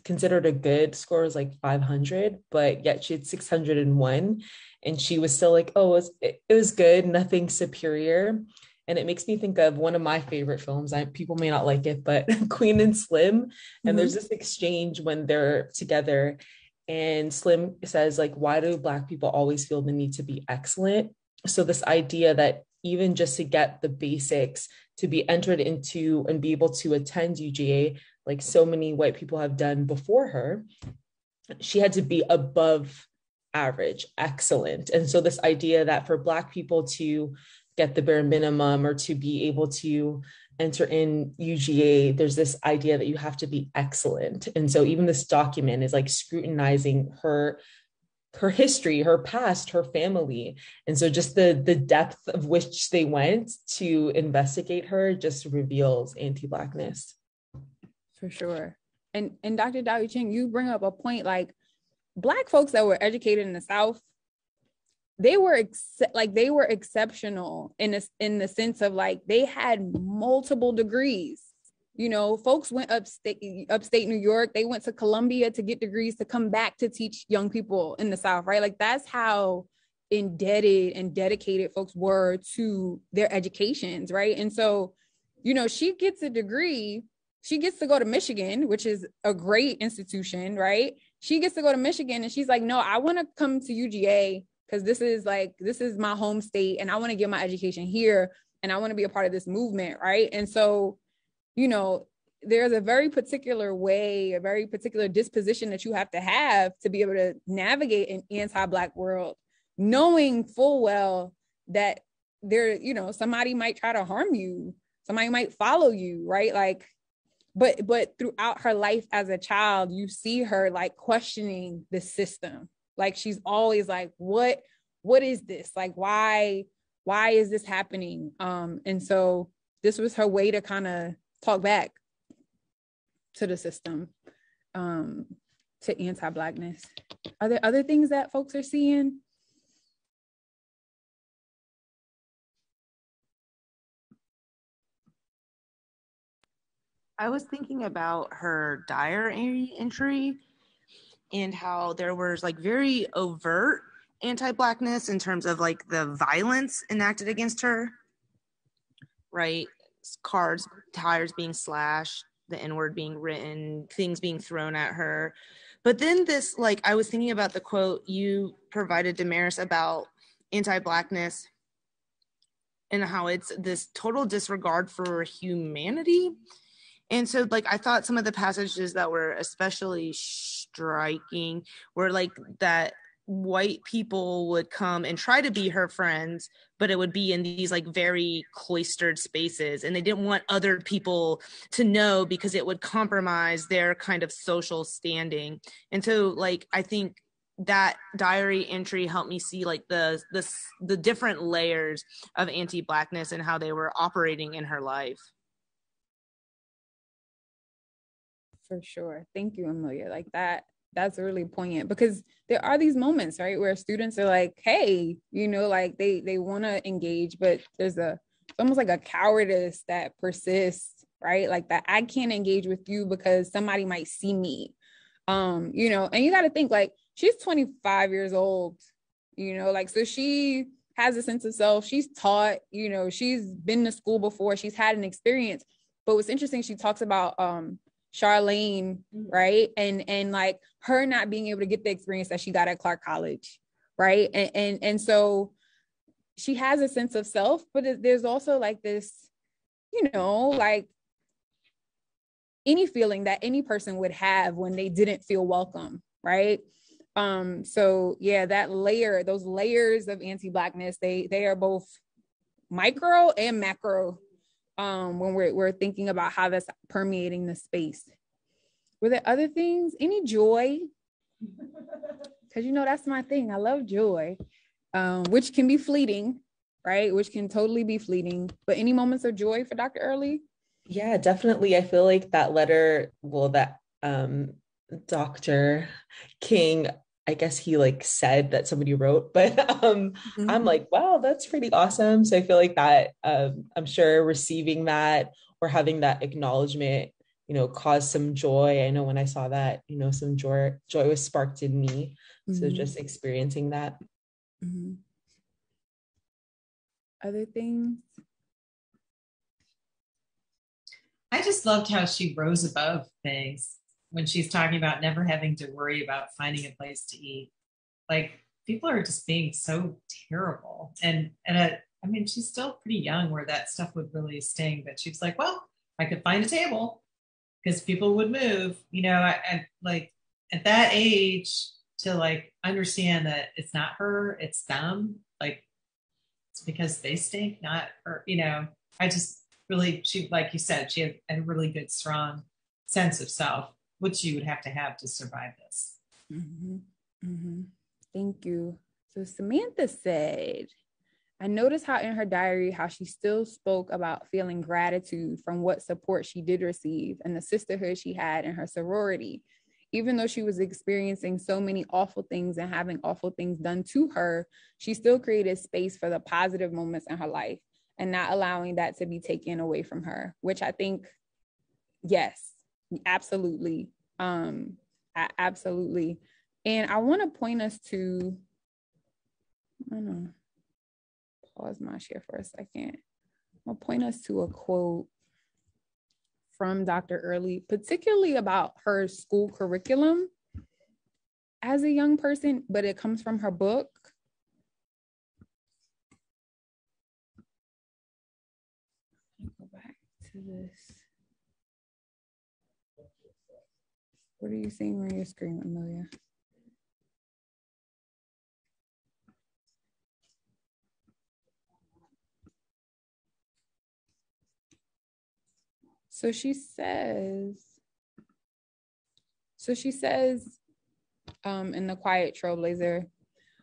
considered a good score was like 500, but yet she had 601. And she was still like, oh, it was good, nothing superior. And it makes me think of one of my favorite films. People may not like it, but Queen and Slim. And there's this exchange when they're together. And Slim says, like, why do Black people always feel the need to be excellent? So this idea that even just to get the basics to be entered into and be able to attend UGA, like so many white people have done before her, she had to be above average, excellent. And so this idea that for Black people to get the bare minimum or to be able to enter in UGA, there's this idea that you have to be excellent. And so even this document is like scrutinizing her history, her past, her family. And so just the depth of which they went to investigate her just reveals anti-Blackness. For sure. And Dr. Dawi Ching, you bring up a point, like Black folks that were educated in the South, they were exceptional in the sense of like they had multiple degrees. Folks went upstate New York, they went to Columbia to get degrees to come back to teach young people in the South, right? Like that's how indebted and dedicated folks were to their educations, right? And so, she gets a degree, she gets to go to Michigan, which is a great institution, right? She gets to go to Michigan and she's like, no, I want to come to UGA because this is my home state and I want to get my education here and I want to be a part of this movement, right? And so, there's a very particular way, a very particular disposition that you have to be able to navigate an anti-Black world, knowing full well that somebody might try to harm you, somebody might follow you, right? Like, but throughout her life as a child, you see her like questioning the system. Like she's always like, what is this? Like, why is this happening? And so this was her way to kind of talk back to the system, to anti-Blackness. Are there other things that folks are seeing? I was thinking about her diary entry and how there was like very overt anti-Blackness in terms of like the violence enacted against her, right? Cars, tires being slashed, the N-word being written, things being thrown at her. But then this, like, I was thinking about the quote you provided, Damaris, about anti-Blackness and how it's this total disregard for humanity. And so like I thought some of the passages that were especially striking were like that white people would come and try to be her friends, but it would be in these like very cloistered spaces, and they didn't want other people to know because it would compromise their kind of social standing. And so like I think that diary entry helped me see like the different layers of anti-Blackness and how they were operating in her life. For sure. Thank you, Amelia. Like that's really poignant, because there are these moments, right, where students are like, hey, you know, like they want to engage, but there's it's almost like a cowardice that persists, right? Like that I can't engage with you because somebody might see me. You know, and you got to think like she's 25 years old, you know, like, so she has a sense of self. She's taught, you know, she's been to school before, she's had an experience. But what's interesting, she talks about Charlene, right? And like her not being able to get the experience that she got at Clark College, right? And so she has a sense of self, but there's also like this, you know, like any feeling that any person would have when they didn't feel welcome, right? So yeah, those layers of anti-Blackness, they are both micro and macro when we're thinking about how that's permeating the space. Were there other things? Any joy? Because you know that's my thing. I love joy, which can be fleeting, right? Which can totally be fleeting. But any moments of joy for Dr. Early? Yeah, definitely. I feel like that letter, well, that Dr. King, I guess he like said that somebody wrote, but I'm like, wow, that's pretty awesome. So I feel like that I'm sure receiving that or having that acknowledgement, you know, caused some joy. I know when I saw that, you know, some joy was sparked in me. So just experiencing that. Other things? I just loved how she rose above things when she's talking about never having to worry about finding a place to eat. Like people are just being so terrible. And I mean, she's still pretty young where that stuff would really sting, but she's like, well, I could find a table because people would move, you know, I like at that age to like understand that it's not her, it's them. Like it's because they stink, not her, you know. I just really, she, like you said, she had a really good, strong sense of self, which you would have to survive this. Thank you. So Samantha said, I noticed how in her diary, how she still spoke about feeling gratitude from what support she did receive and the sisterhood she had in her sorority. Even though she was experiencing so many awful things and having awful things done to her, she still created space for the positive moments in her life and not allowing that to be taken away from her, which I think, yes, absolutely. Absolutely. And I want to point us to, I don't know, pause my share for a second. I'll point us to a quote from Dr. Early, particularly about her school curriculum as a young person, but it comes from her book. Go back to this. What are you seeing on your screen, Amelia? So she says in The Quiet Trailblazer,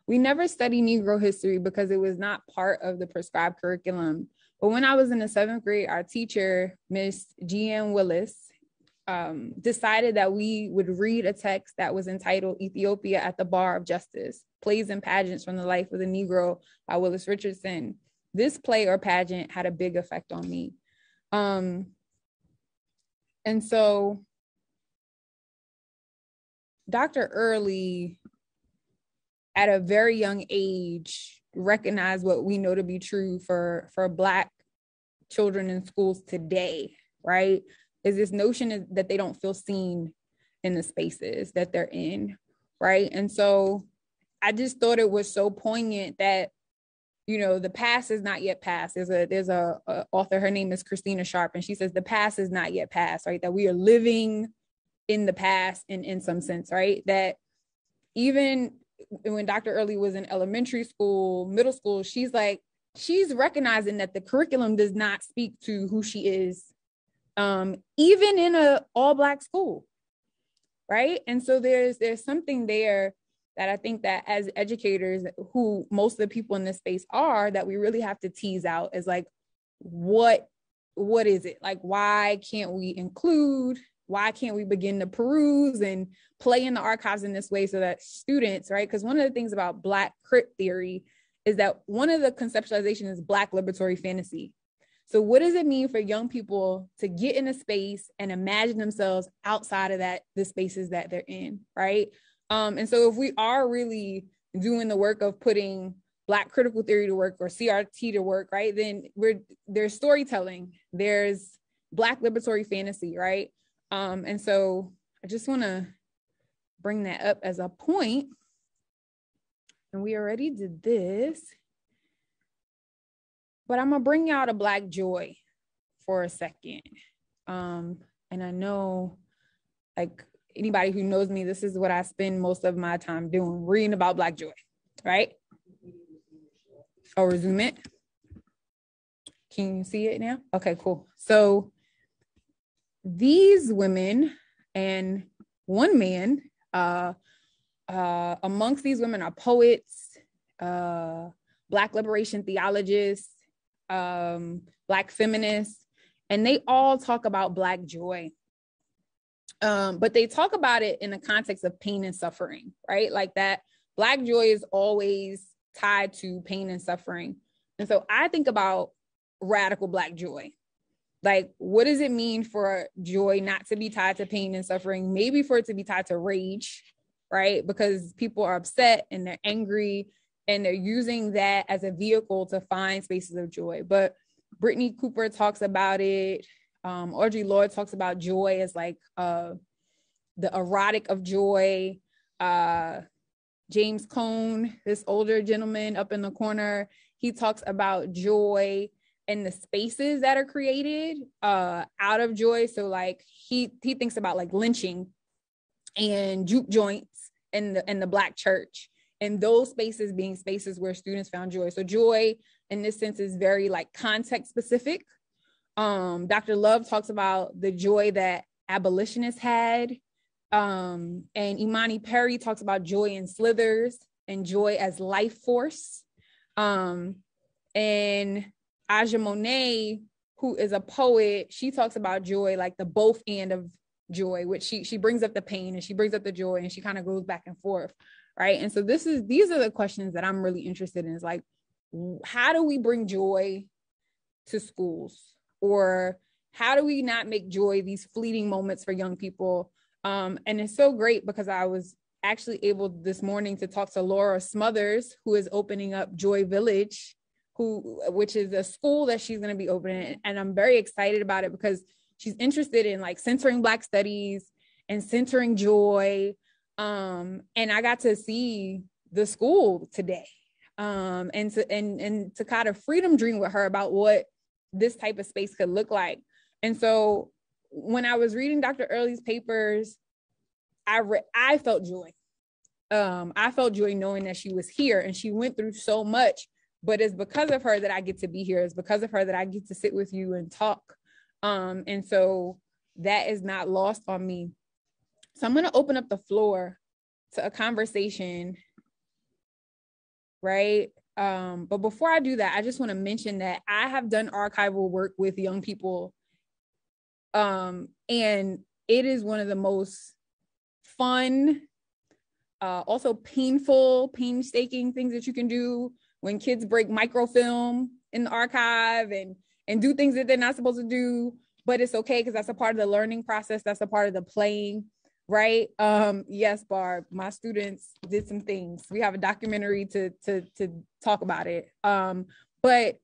we never study Negro history because it was not part of the prescribed curriculum. But when I was in the 7th grade, our teacher, Miss G.M. Willis, decided that we would read a text that was entitled Ethiopia at the Bar of Justice, Plays and Pageants from the Life of the Negro by Willis Richardson. This play or pageant had a big effect on me. And so Dr. Early, at a very young age, recognized what we know to be true for Black children in schools today, right? Is this notion that they don't feel seen in the spaces that they're in, right? And so I just thought it was so poignant that the past is not yet past. There's a author, her name is Christina Sharp, and she says the past is not yet past, right? That we are living in the past in some sense, right? That even when Dr. Early was in elementary school, middle school, she's recognizing that the curriculum does not speak to who she is, even in a all-Black school, right? And so there's something there that I think that as educators, who most of the people in this space are, that we really have to tease out is like, what is it? Like, why can't we include? Why can't we begin to peruse and play in the archives in this way so that students, right? Because one of the things about Black crit theory is that one of the conceptualization is Black liberatory fantasy. So what does it mean for young people to get in a space and imagine themselves outside of the spaces that they're in, right? And so if we are really doing the work of putting Black critical theory to work or CRT to work, right, then there's storytelling, there's Black liberatory fantasy, right? And so I just want to bring that up as a point. And we already did this, but I'm going to bring y'all to Black joy for a second. And I know, like, anybody who knows me, this is what I spend most of my time doing, reading about Black joy, right? Oh, resume it. Can you see it now? Okay, cool. So these women and one man, amongst these women are poets, Black liberation theologists, Black feminists, and they all talk about Black joy. But they talk about it in the context of pain and suffering, right? Like that Black joy is always tied to pain and suffering. And so I think about radical Black joy. Like, what does it mean for joy not to be tied to pain and suffering? Maybe for it to be tied to rage, right? Because people are upset and they're angry and they're using that as a vehicle to find spaces of joy. But Brittany Cooper talks about it. Audre Lorde talks about joy as like the erotic of joy. James Cone, this older gentleman up in the corner, he talks about joy and the spaces that are created out of joy. So like he thinks about like lynching and juke joints in the Black church, and those spaces being spaces where students found joy. So joy in this sense is very like context specific. Dr. Love talks about the joy that abolitionists had. And Imani Perry talks about joy in slithers and joy as life force. And Aja Monet, who is a poet, she talks about joy like the both end of joy, which she brings up the pain and she brings up the joy and she kind of goes back and forth, right? And so these are the questions that I'm really interested in, is like, how do we bring joy to schools? Or how do we not make joy these fleeting moments for young people? And it's so great because I was actually able this morning to talk to Laura Smothers, who is opening up Joy Village, which is a school that she's going to be opening. And I'm very excited about it because she's interested in like centering Black studies and centering joy. And I got to see the school today, and to kind of freedom dream with her about what this type of space could look like. And so when I was reading Dr. Early's papers, I felt joy. I felt joy knowing that she was here and she went through so much, but it's because of her that I get to be here. It's because of her that I get to sit with you and talk. And so that is not lost on me. So I'm going to open up the floor to a conversation, right? But before I do that, I just want to mention that I have done archival work with young people. And it is one of the most fun, also painstaking things that you can do when kids break microfilm in the archive and do things that they're not supposed to do, but it's okay because that's a part of the learning process. That's a part of the playing, right? Yes, Barb, my students did some things. We have a documentary to talk about it. But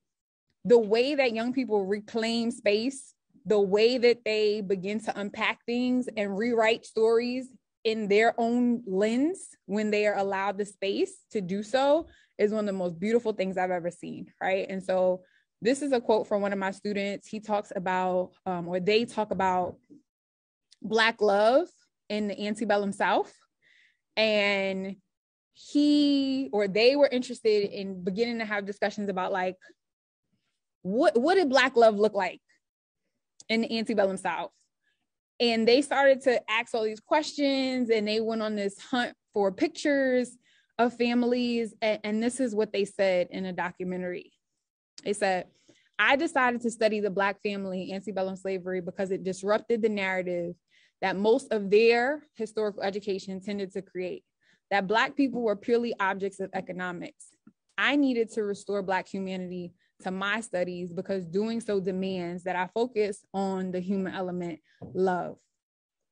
the way that young people reclaim space, the way that they begin to unpack things and rewrite stories in their own lens when they are allowed the space to do so, is one of the most beautiful things I've ever seen, right? And so this is a quote from one of my students. He talks about, or they talk about Black love in the antebellum South. And he or they were interested in beginning to have discussions about like, what did Black love look like in the antebellum South? And they started to ask all these questions, and they went on this hunt for pictures of families. And this is what they said in a documentary. They said, I decided to study the Black family, antebellum slavery, because it disrupted the narrative that most of their historical education tended to create, that Black people were purely objects of economics. I needed to restore Black humanity to my studies because doing so demands that I focus on the human element, love,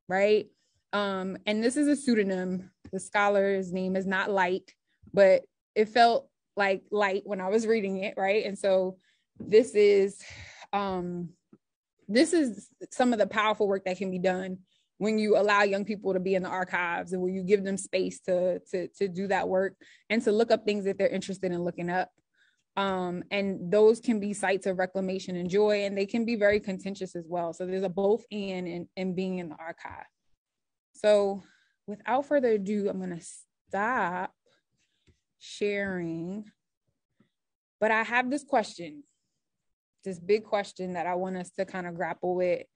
right? And this is a pseudonym. The scholar's name is not Light, but it felt like light when I was reading it, right? And so this is some of the powerful work that can be done when you allow young people to be in the archives and when you give them space to do that work and to look up things that they're interested in looking up. And those can be sites of reclamation and joy, and they can be very contentious as well. So there's a both and in being in the archive. So without further ado, I'm going to stop sharing. But I have this question, this big question that I want us to kind of grapple with.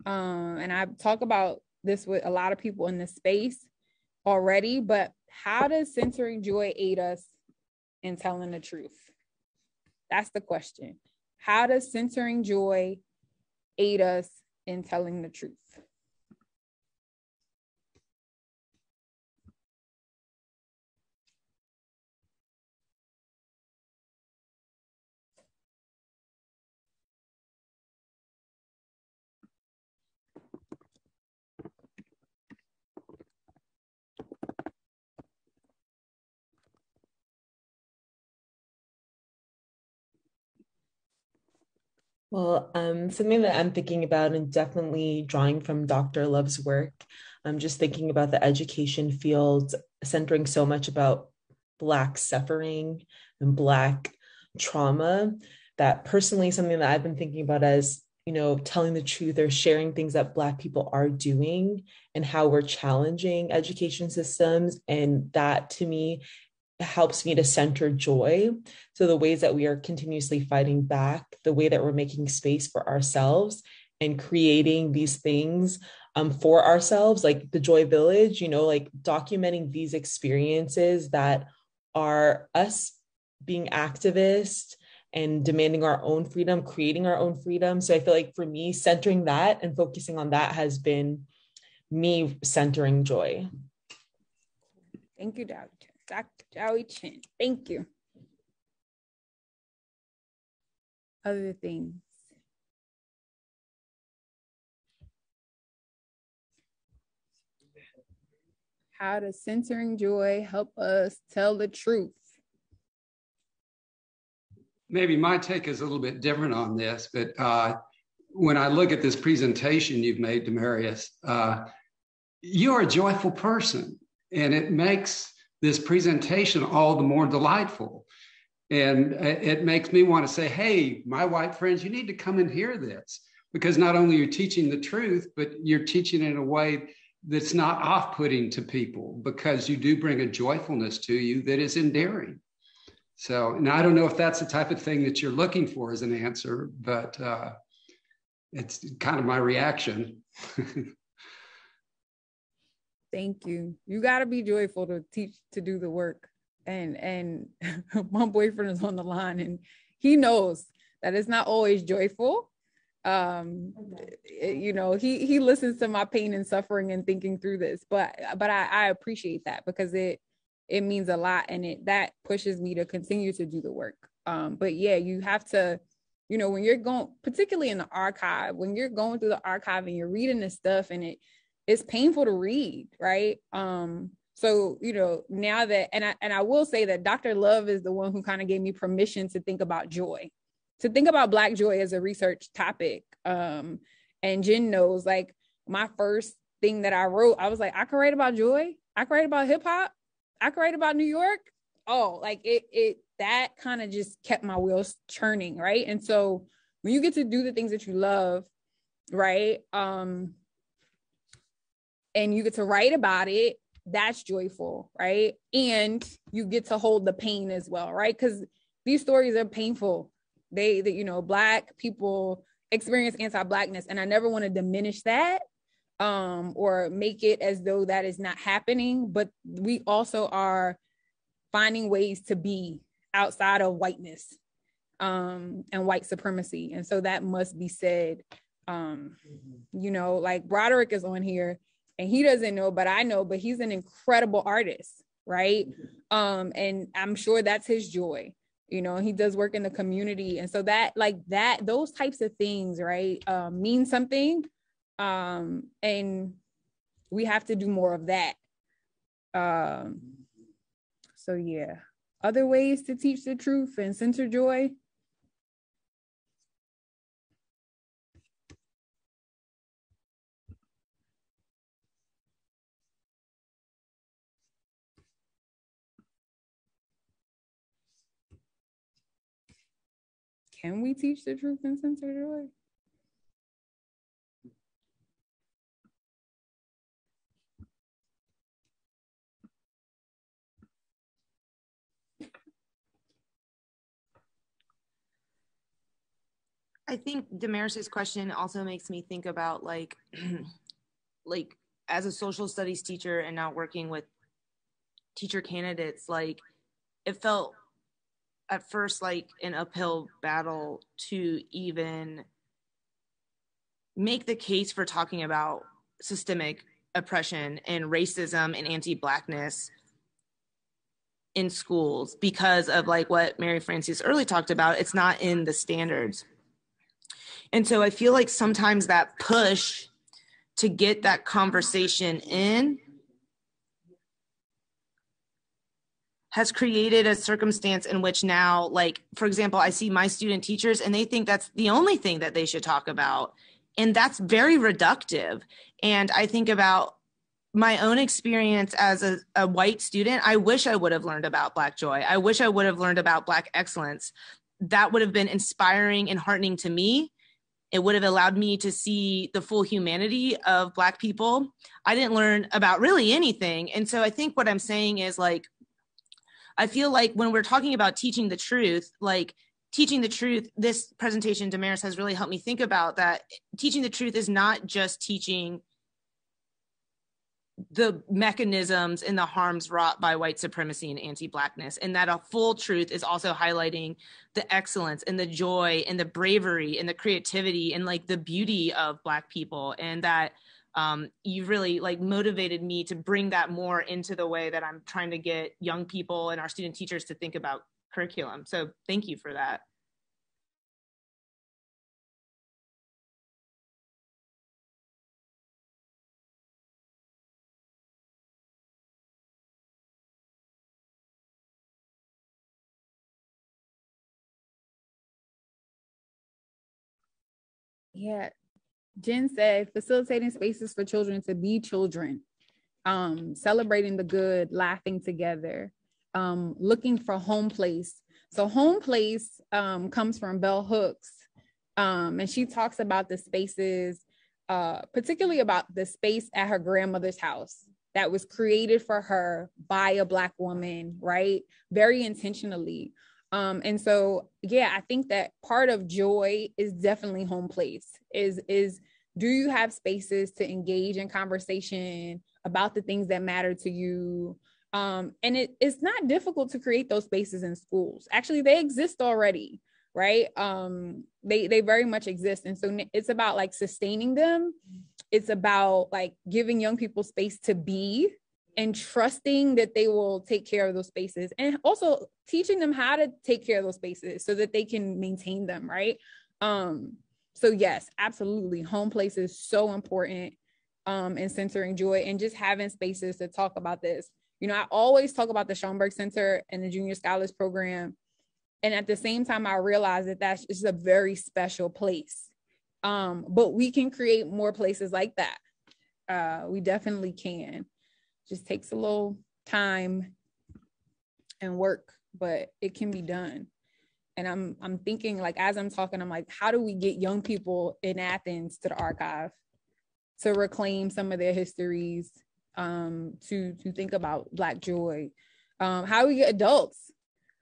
And I talk about this with a lot of people in this space already, but how does centering joy aid us in telling the truth? That's the question. How does centering joy aid us in telling the truth? Well, something that I'm thinking about and definitely drawing from Dr. Love's work, I'm just thinking about the education field centering so much about Black suffering and Black trauma, that personally something that I've been thinking about as, telling the truth or sharing things that Black people are doing and how we're challenging education systems. And that to me helps me to center joy. So the ways that we are continuously fighting back, the way that we're making space for ourselves and creating these things for ourselves, like the Joy Village, like documenting these experiences that are us being activists and demanding our own freedom, creating our own freedom. So I feel like for me, centering that and focusing on that has been me centering joy. Thank you, Dr. Joey Chin. Thank you. Other things. How does centering joy help us tell the truth? Maybe my take is a little bit different on this, but when I look at this presentation you've made, Damaris, you're a joyful person, and it makes this presentation all the more delightful. And it makes me want to say, hey, my white friends, you need to come and hear this, because not only you're teaching the truth, but you're teaching in a way that's not off-putting to people, because you do bring a joyfulness to you that is endearing. So, and I don't know if that's the type of thing that you're looking for as an answer, but it's kind of my reaction. Thank you. You got to be joyful to teach, to do the work. And my boyfriend is on the line, and he knows that it's not always joyful. He listens to my pain and suffering and thinking through this, but I appreciate that, because it means a lot, and that pushes me to continue to do the work. But yeah, you have to, when you're going, particularly in the archive, when you're going through the archive and you're reading this stuff, and it's painful to read, right? So, now that, and I will say that Dr. Love is the one who kind of gave me permission to think about joy, to think about Black joy as a research topic. And Jen knows, like, my first thing that I wrote, I was like, I could write about joy. I could write about hip hop. I could write about New York. oh, like it that kind of just kept my wheels churning, right? And so when you get to do the things that you love, right, and you get to write about it, that's joyful, right? And you get to hold the pain as well, right? Because these stories are painful. They you know, Black people experience anti-Blackness, and I never want to diminish that or make it as though that is not happening, but we also are finding ways to be outside of whiteness and white supremacy. And so that must be said. You know, like Broderick is on here and he doesn't know, but I know, but he's an incredible artist, right? And I'm sure that's his joy. You know, he does work in the community. And so that, like that, those types of things, right, mean something. And we have to do more of that. So yeah, other ways to teach the truth and center joy. Can we teach the truth and center joy? I think Damaris's question also makes me think about like as a social studies teacher and now working with teacher candidates, like it felt at first like an uphill battle to even make the case for talking about systemic oppression and racism and anti-Blackness in schools because of like what Mary Frances early talked about. It's not in the standards. And so I feel like sometimes that push to get that conversation in has created a circumstance in which now, like, for example, I see my student teachers and they think that's the only thing that they should talk about. And that's very reductive. And I think about my own experience as a white student. I wish I would have learned about Black joy. I wish I would have learned about Black excellence. That would have been inspiring and heartening to me. It would have allowed me to see the full humanity of Black people. I didn't learn about really anything. And so I think what I'm saying is like, I feel like when we're talking about teaching the truth, like teaching the truth, this presentation, Damaris, has really helped me think about that. Teaching the truth is not just teaching the mechanisms and the harms wrought by white supremacy and anti-Blackness, and that a full truth is also highlighting the excellence and the joy and the bravery and the creativity and like the beauty of Black people. And that you really like motivated me to bring that more into the way that I'm trying to get young people and our student teachers to think about curriculum. So thank you for that. Yeah, Jen said facilitating spaces for children to be children, celebrating the good, laughing together, looking for home place. So home place comes from Bell Hooks, and she talks about the spaces, particularly about the space at her grandmother's house that was created for her by a Black woman, right? Very intentionally. And so, yeah, I think that part of joy is definitely home place. Is do you have spaces to engage in conversation about the things that matter to you? And it's not difficult to create those spaces in schools. Actually, they exist already, right? They very much exist. And so it's about like sustaining them. It's about like giving young people space to be and trusting that they will take care of those spaces, and also teaching them how to take care of those spaces so that they can maintain them, right? So yes, absolutely. Home place is so important in centering joy and just having spaces to talk about this. You know, I always talk about the Schoenberg Center and the Junior Scholars Program. And at the same time, I realize that that's just a very special place. But we can create more places like that. We definitely can. Just takes a little time and work, but it can be done. And I'm thinking, like, as I'm talking, I'm like, how do we get young people in Athens to the archive to reclaim some of their histories, to think about Black joy? How do we get adults?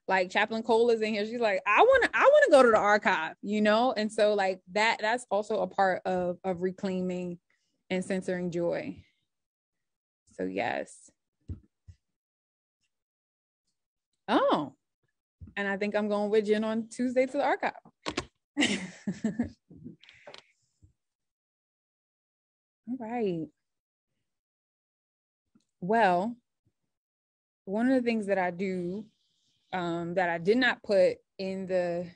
Like Chaplain Cole is in here. She's like, I want to go to the archive, you know? And so like that's also a part of reclaiming and censoring joy. So yes. Oh, and I think I'm going with Jen on Tuesday to the archive. All right. Well, one of the things that I do, that I did not put in the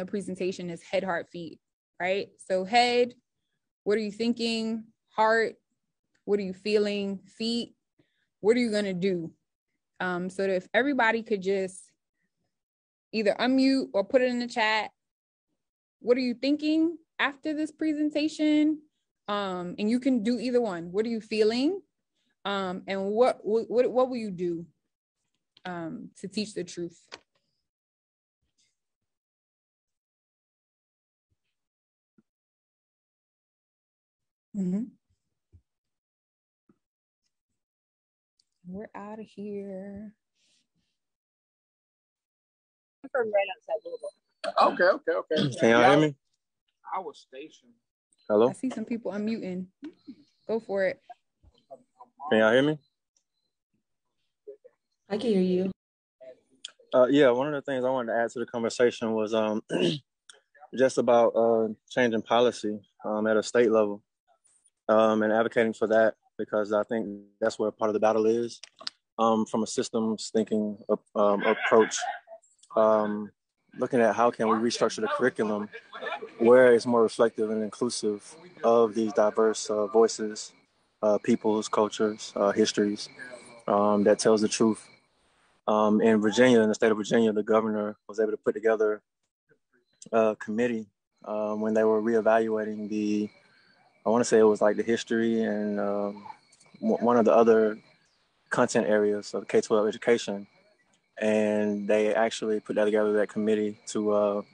presentation is head, heart, feet, right? So head, what are you thinking? Heart, what are you feeling? Feet, what are you gonna do? So that if everybody could just either unmute or put it in the chat, what are you thinking after this presentation? And you can do either one. What are you feeling? And what will you do to teach the truth? Mm-hmm. We're out of here. Okay. Can y'all hear me? I was stationed. Hello? I see some people unmuting. Go for it. Can y'all hear me? I can hear you. Yeah, one of the things I wanted to add to the conversation was just about changing policy at a state level, and advocating for that, because I think that's where part of the battle is, from a systems thinking approach, looking at how can we restructure the curriculum where it's more reflective and inclusive of these diverse voices, peoples, cultures, histories, that tells the truth. In Virginia, in the state of Virginia, the governor was able to put together a committee when they were reevaluating I want to say it was like the history and one of the other content areas of K-12 education. And they actually put that together, that committee, to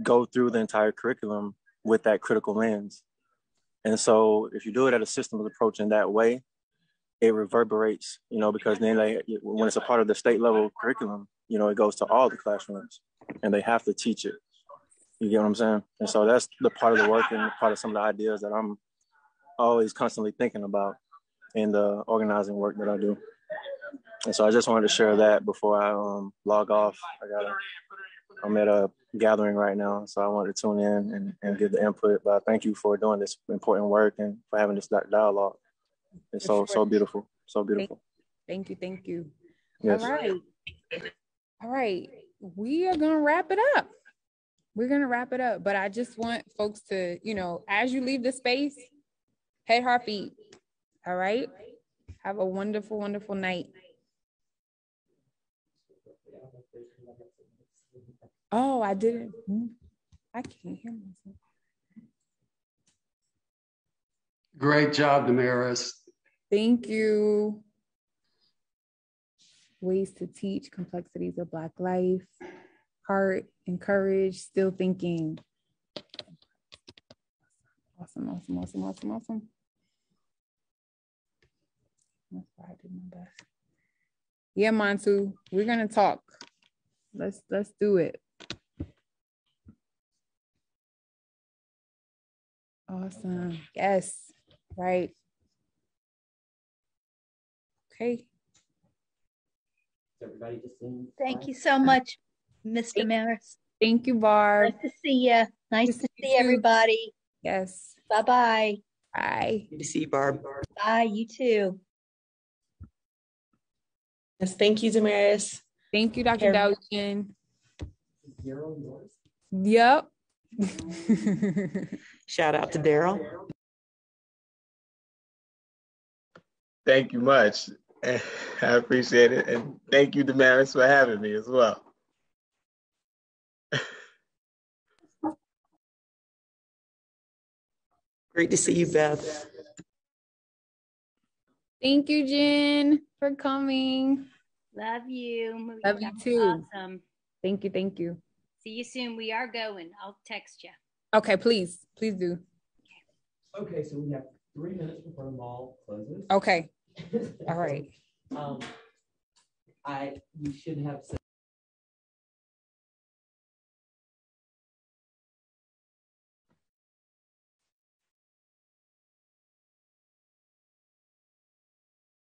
go through the entire curriculum with that critical lens. And so if you do it at a systems approach in that way, it reverberates, because then when it's a part of the state level curriculum, it goes to all the classrooms and they have to teach it. You get what I'm saying? And so that's the part of the work and part of some of the ideas that I'm always constantly thinking about in the organizing work that I do. And so I just wanted to share that before I log off. I'm at a gathering right now, so I wanted to tune in and give the input. But thank you for doing this important work and for having this dialogue. It's so beautiful, so beautiful. Thank you. Yes. All right. We are gonna wrap it up. But I just want folks to, as you leave the space, head, heart, feet. All right. Have a wonderful, wonderful night. Oh, I didn't. I can't hear myself. Great job, Damaris. Thank you. Ways to teach complexities of Black life. Heart and courage, still thinking. Awesome. That's why I did my best. Yeah, Mantu, we're gonna talk. Let's do it. Awesome. Yes. Right. Okay. Everybody just sing. Thank you so much, Ms. Damaris. Thank you, Barb. Nice to see you. Nice to see everybody. Yes. Bye-bye. Bye. Good to see you, Barb. Bye, you too. Yes, thank you, Damaris. Thank you, Dr. Dowson. Yep. Shout out to Daryl. Thank you much. I appreciate it. And thank you, Damaris, for having me as well. Great to see you, Beth. Thank you, Jen, for coming. Love you. Love you too. Awesome. Thank you. Thank you. See you soon. We are going. I'll text you. Okay, please do. Okay, so we have 3 minutes before the mall closes. Okay. All right. You should have